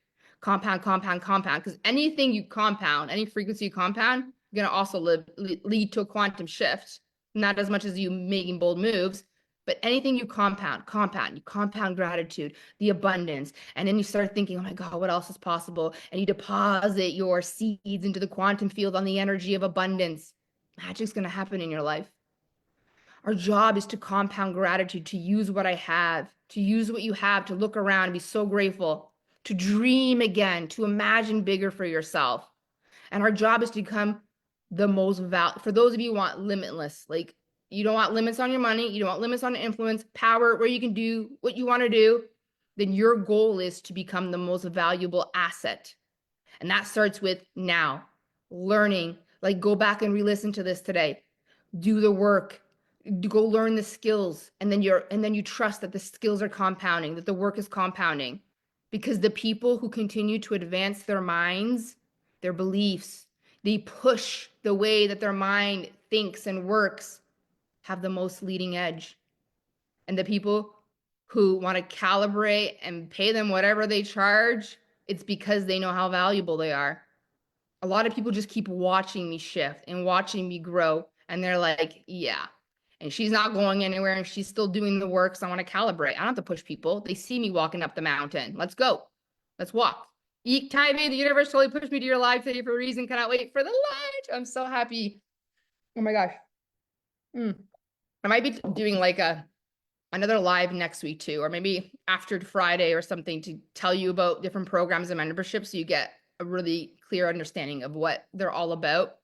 Compound, because anything you compound, any frequency you compound, you're going to also lead to a quantum shift. Not as much as you making bold moves, but anything you compound, you compound gratitude, the abundance. And then you start thinking, oh my God, what else is possible? And you deposit your seeds into the quantum field on the energy of abundance. Magic's going to happen in your life. Our job is to compound gratitude, to use what I have, to use what you have, to look around and be so grateful, to dream again, to imagine bigger for yourself. And our job is to become the most for those of you who want limitless, like, you don't want limits on your money, you don't want limits on influence, power, where you can do what you want to do, then your goal is to become the most valuable asset. And that starts with now learning. Like, go back and re-listen to this today. do the work, go learn the skills, and then you trust that the skills are compounding, that the work is compounding. Because the people who continue to advance their minds, their beliefs, they push the way that their mind thinks and works, have the most leading edge. And the people who want to calibrate and pay them whatever they charge, it's because they know how valuable they are. A lot of people just keep watching me shift and watching me grow. And they're like, yeah. And she's not going anywhere and she's still doing the work. So I want to calibrate. I don't have to push people. They see me walking up the mountain. Let's go. Let's walk. Eat time, the universe totally pushed me to your live today for a reason. Cannot wait for the lunch. I'm so happy. Oh my gosh. I might be doing like another live next week too, or maybe after Friday or something, to tell you about different programs and memberships so you get a really clear understanding of what they're all about.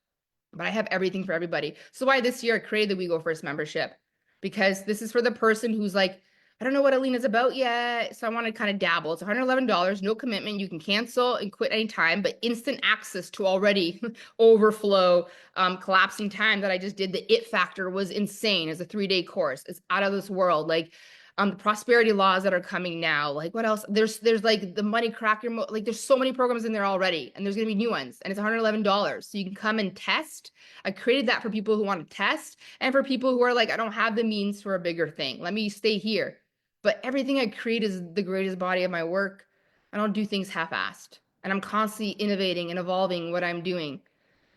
But I have everything for everybody. So why this year I created the We Go First membership, because this is for the person who's like, I don't know what Alina's about yet. So I want to kind of dabble. It's $111, no commitment. You can cancel and quit anytime, but instant access to already overflow, collapsing time that I just did. The it factor was insane. It's a 3-day course. It's out of this world. Like, the prosperity laws that are coming now. Like, what else? There's like the money cracker, like there's so many programs in there already, and there's gonna be new ones, and it's $111. So you can come and test. I created that for people who want to test, and for people who are like, I don't have the means for a bigger thing. Let me stay here. But everything I create is the greatest body of my work. I don't do things half-assed, and I'm constantly innovating and evolving what I'm doing,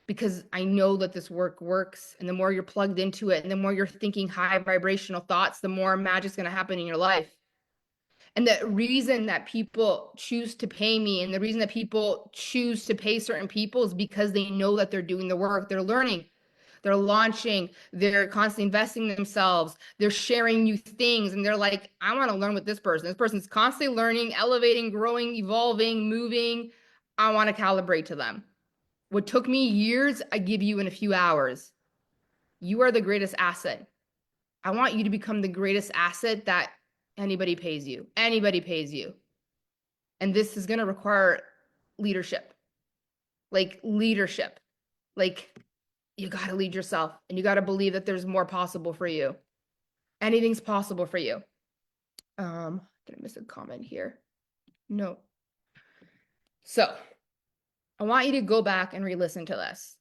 because I know that this work works. And the more you're plugged into it and the more you're thinking high vibrational thoughts, the more magic's going to happen in your life. And the reason that people choose to pay me and the reason that people choose to pay certain people is because they know that they're doing the work, they're learning, they're launching, they're constantly investing in themselves, they're sharing new things, and they're like, I want to learn with this person. This person's constantly learning, elevating, growing, evolving, moving. I want to calibrate to them. What took me years, I give you in a few hours. You are the greatest asset. I want you to become the greatest asset that anybody pays you. Anybody pays you. And this is going to require leadership. Like leadership. Like, you got to lead yourself, and you got to believe that there's more possible for you. Anything's possible for you. Did I miss a comment here? No. So I want you to go back and re-listen to this.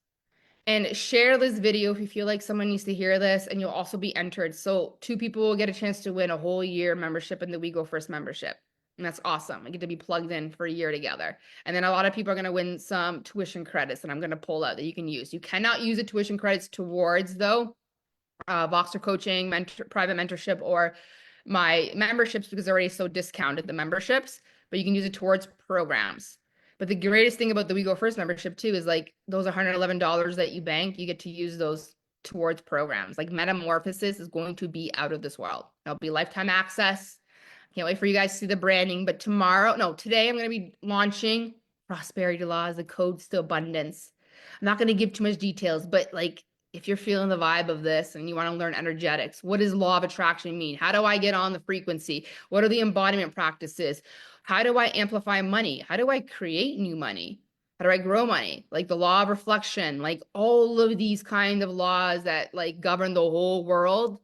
And share this video if you feel like someone needs to hear this, and you'll also be entered. So 2 people will get a chance to win a whole year membership in the We Go First membership. And that's awesome. I get to be plugged in for a year together. And then a lot of people are going to win some tuition credits that I'm going to pull out that you can use. You cannot use the tuition credits towards, though, Voxer coaching, private mentorship, or my memberships, because they're already so discounted, the memberships, but you can use it towards programs. But the greatest thing about the We Go First membership too is like those $111 that you bank, you get to use those towards programs. Like Metamorphosis is going to be out of this world. It'll be lifetime access. Can't wait for you guys to see the branding. But today I'm going to be launching Prosperity Laws, the codes to abundance. I'm not going to give too much details, but like, if you're feeling the vibe of this and you want to learn energetics, what does law of attraction mean? How do I get on the frequency? What are the embodiment practices? How do I amplify money? How do I create new money? How do I grow money? Like the law of reflection, like all of these kind of laws that like govern the whole world.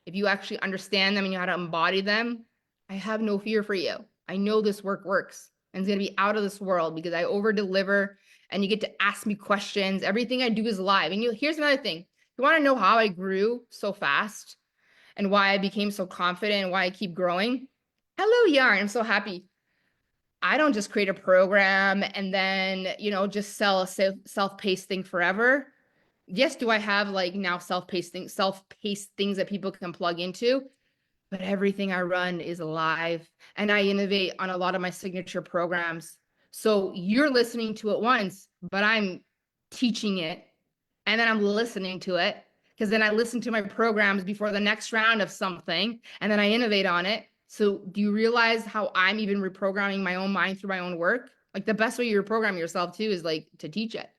If you actually understand them and you know how to embody them, I have no fear for you. I know this work works, and it's going to be out of this world because I over deliver, and you get to ask me questions. Everything I do is live. And here's another thing. You want to know how I grew so fast and why I became so confident and why I keep growing? Hello, Yarn. I'm so happy. I don't just create a program and then, just sell a self-paced thing forever. Yes, do I have like now self-paced things that people can plug into? But everything I run is live, and I innovate on a lot of my signature programs. So you're listening to it once, but I'm teaching it, and then I'm listening to it, because then I listen to my programs before the next round of something, and then I innovate on it. So do you realize how I'm even reprogramming my own mind through my own work? Like the best way you reprogram yourself too is like to teach it.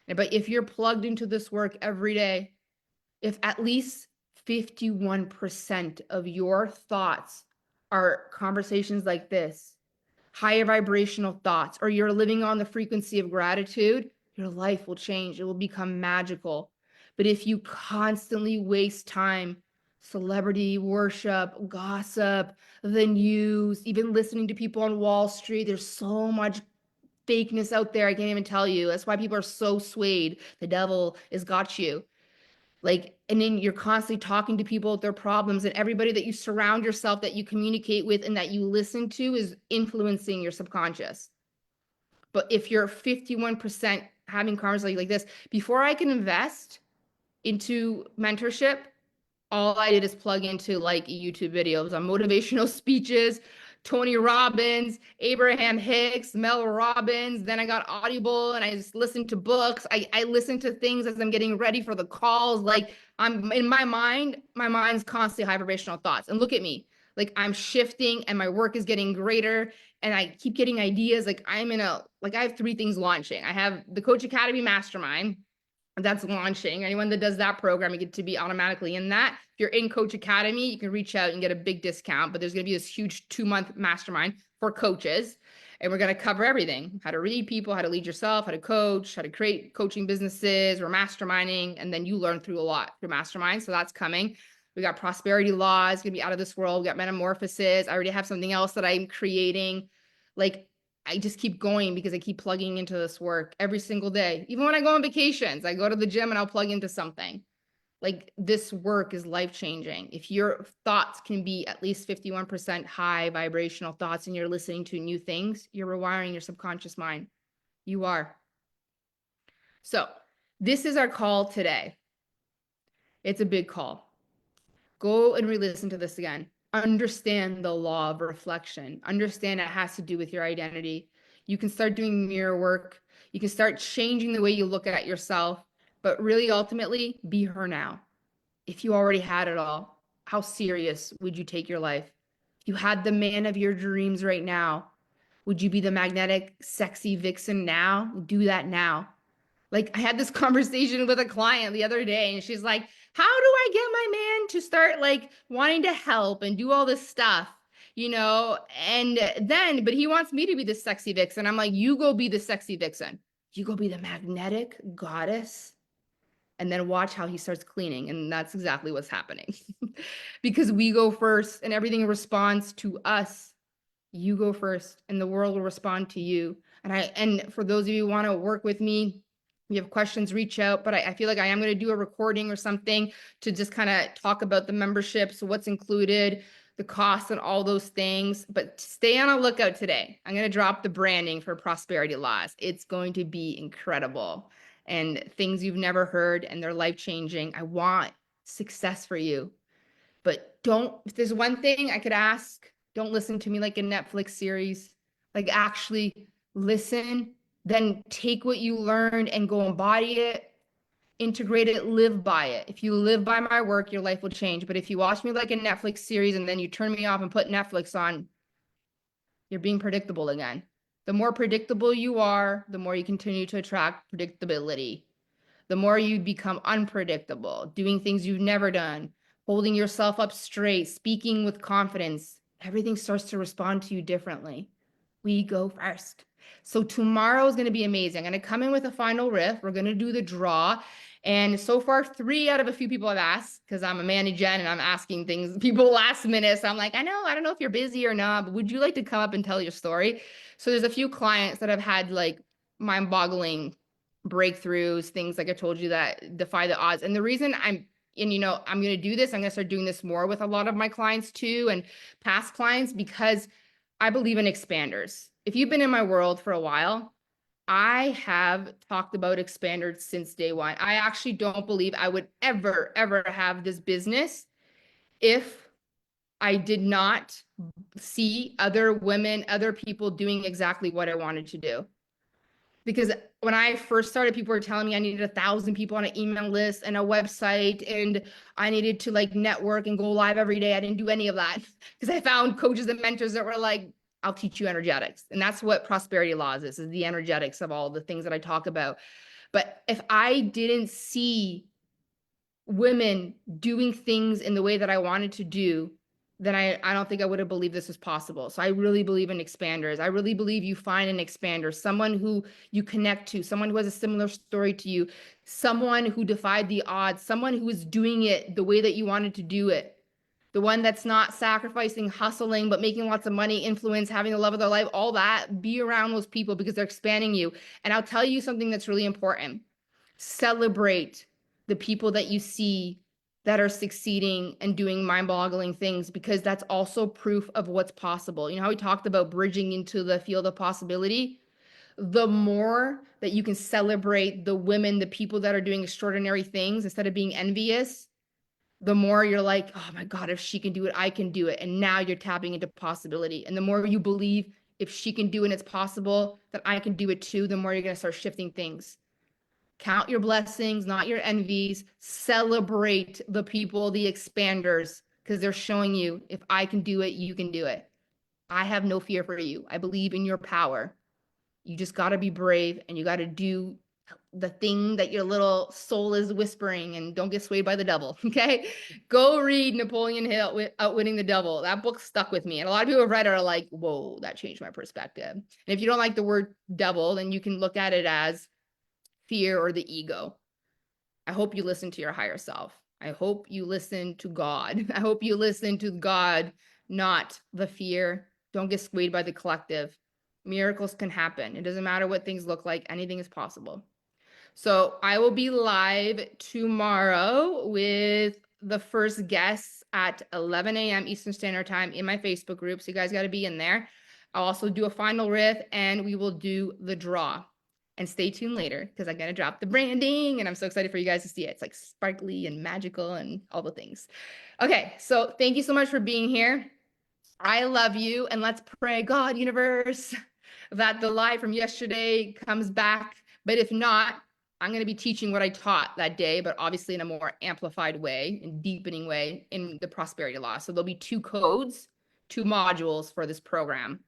But if you're plugged into this work every day, if at least 51% of your thoughts are conversations like this, higher vibrational thoughts, or you're living on the frequency of gratitude, your life will change. It will become magical, But if you constantly waste time, celebrity worship, gossip, the news, even listening to people on Wall Street, there's so much fakeness out there. I can't even tell you. That's why people are so swayed. The devil has got you. Like, and then you're constantly talking to people with their problems, and everybody that you surround yourself, that you communicate with, and that you listen to is influencing your subconscious. But if you're 51% having conversations like this, before I can invest into mentorship, all I did is plug into like YouTube videos on motivational speeches, Tony Robbins, Abraham Hicks, Mel Robbins. Then I got Audible and I just listened to books. I listen to things as I'm getting ready for the calls. Like I'm in my mind's constantly high vibrational thoughts. And look at me, like I'm shifting and my work is getting greater and I keep getting ideas. Like I have 3 things launching. I have the Coach Academy Mastermind that's launching. Anyone that does that program, you get to be automatically in that. If you're in Coach Academy, you can reach out and get a big discount, but there's going to be this huge 2-month mastermind for coaches. And we're going to cover everything: how to read people, how to lead yourself, how to coach, how to create coaching businesses. We're masterminding, and then you learn through a lot through mastermind. So that's coming. We got prosperity laws, going to be out of this world. We got metamorphosis. I already have something else that I'm creating. Like, I just keep going because I keep plugging into this work every single day. Even when I go on vacations, I go to the gym and I'll plug into something. Like, this work is life-changing. If your thoughts can be at least 51% high vibrational thoughts and you're listening to new things, you're rewiring your subconscious mind. You are. So this is our call today. It's a big call. Go and re-listen to this again. Understand the law of reflection. Understand it has to do with your identity. You can start doing mirror work. You can start changing the way you look at yourself, but really ultimately be her now. If you already had it all, how serious would you take your life? If you had the man of your dreams right now, would you be the magnetic, sexy vixen now? Do that now. Like, I had this conversation with a client the other day, and she's like, how do I get my man to start like wanting to help and do all this stuff? And then, but he wants me to be the sexy vixen. I'm like, you go be the sexy vixen. You go be the magnetic goddess. And then watch how he starts cleaning. And that's exactly what's happening. Because we go first and everything responds to us. You go first and the world will respond to you. And for those of you who want to work with me, if you have questions, reach out. But I feel like I am going to do a recording or something to just kind of talk about the memberships, what's included, the costs and all those things. But stay on a lookout today. I'm going to drop the branding for Prosperity Laws. It's going to be incredible and things you've never heard, and they're life-changing. I want success for you. But if there's one thing I could ask, don't listen to me like a Netflix series. Like, actually listen, then take what you learned and go embody it, integrate it, live by it. If you live by my work, your life will change. But if you watch me like a Netflix series and then you turn me off and put Netflix on, you're being predictable again. The more predictable you are, the more you continue to attract predictability. The more you become unpredictable, doing things you've never done, holding yourself up straight, speaking with confidence, everything starts to respond to you differently. We go first. So tomorrow is going to be amazing. I'm going to come in with a final riff. We're going to do the draw. And so far, 3 out of a few people have asked, because I'm a manager and I'm asking things people last minute. So I'm like, I don't know if you're busy or not, but would you like to come up and tell your story? So there's a few clients that have had like mind-boggling breakthroughs, things like I told you that defy the odds. And the reason I'm going to do this, I'm going to start doing this more with a lot of my clients too, and past clients, because I believe in expanders. If you've been in my world for a while, I have talked about expanders since day one. I actually don't believe I would ever have this business if I did not see other women, other people doing exactly what I wanted to do. Because when I first started, people were telling me I needed 1,000 people on an email list and a website, and I needed to like network and go live every day. I didn't do any of that because I found coaches and mentors that were like, I'll teach you energetics. And that's what Prosperity Laws is the energetics of all the things that I talk about. But if I didn't see women doing things in the way that I wanted to do, then I don't think I would have believed this was possible. So I really believe in expanders. I really believe you find an expander, someone who you connect to, someone who has a similar story to you, someone who defied the odds, someone who is doing it the way that you wanted to do it. The one that's not sacrificing, hustling, but making lots of money, influence, having the love of their life, all that. Be around those people because they're expanding you. And I'll tell you something that's really important. Celebrate the people that you see that are succeeding and doing mind-boggling things, because that's also proof of what's possible. You know how we talked about bridging into the field of possibility? The more that you can celebrate the women, the people that are doing extraordinary things instead of being envious, the more you're like, oh my God, if she can do it, I can do it. And now you're tapping into possibility. And the more you believe, if she can do it and it's possible, that I can do it too, the more you're going to start shifting things. Count your blessings, not your envies. Celebrate the people, the expanders, because they're showing you, if I can do it, you can do it. I have no fear for you. I believe in your power. You just got to be brave, and you got to do the thing that your little soul is whispering, and don't get swayed by the devil. Okay. Go read Napoleon Hill, Outwitting the Devil. That book stuck with me. And a lot of people have read it are like, whoa, that changed my perspective. And if you don't like the word devil, then you can look at it as fear or the ego. I hope you listen to your higher self. I hope you listen to God. I hope you listen to God, not the fear. Don't get swayed by the collective. Miracles can happen. It doesn't matter what things look like, anything is possible. So I will be live tomorrow with the first guests at 11 a.m. Eastern Standard Time in my Facebook group. So you guys got to be in there. I'll also do a final riff, and we will do the draw. And stay tuned later because I'm going to drop the branding, and I'm so excited for you guys to see it. It's like sparkly and magical and all the things. Okay, so thank you so much for being here. I love you, and let's pray, God, universe, that the lie from yesterday comes back. But if not, I'm going to be teaching what I taught that day, but obviously in a more amplified way and deepening way in the prosperity law. So there'll be 2 codes, 2 modules for this program.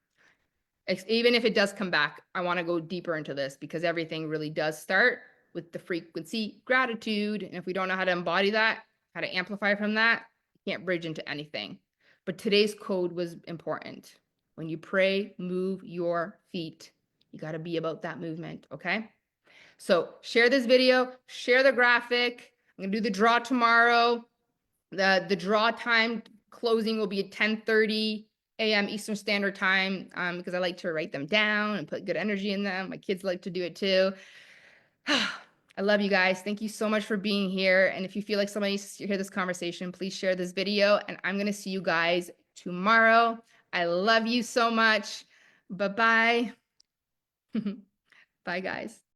Even if it does come back, I want to go deeper into this because everything really does start with the frequency gratitude. And if we don't know how to embody that, how to amplify from that, you can't bridge into anything. But today's code was important. When you pray, move your feet. You got to be about that movement, okay? So share this video, share the graphic. I'm going to do the draw tomorrow. The draw time closing will be at 10:30 a.m. Eastern Standard Time because I like to write them down and put good energy in them. My kids like to do it too. I love you guys. Thank you so much for being here. And if you feel like somebody needs to hear this conversation, please share this video. And I'm going to see you guys tomorrow. I love you so much. Bye-bye. Bye, guys.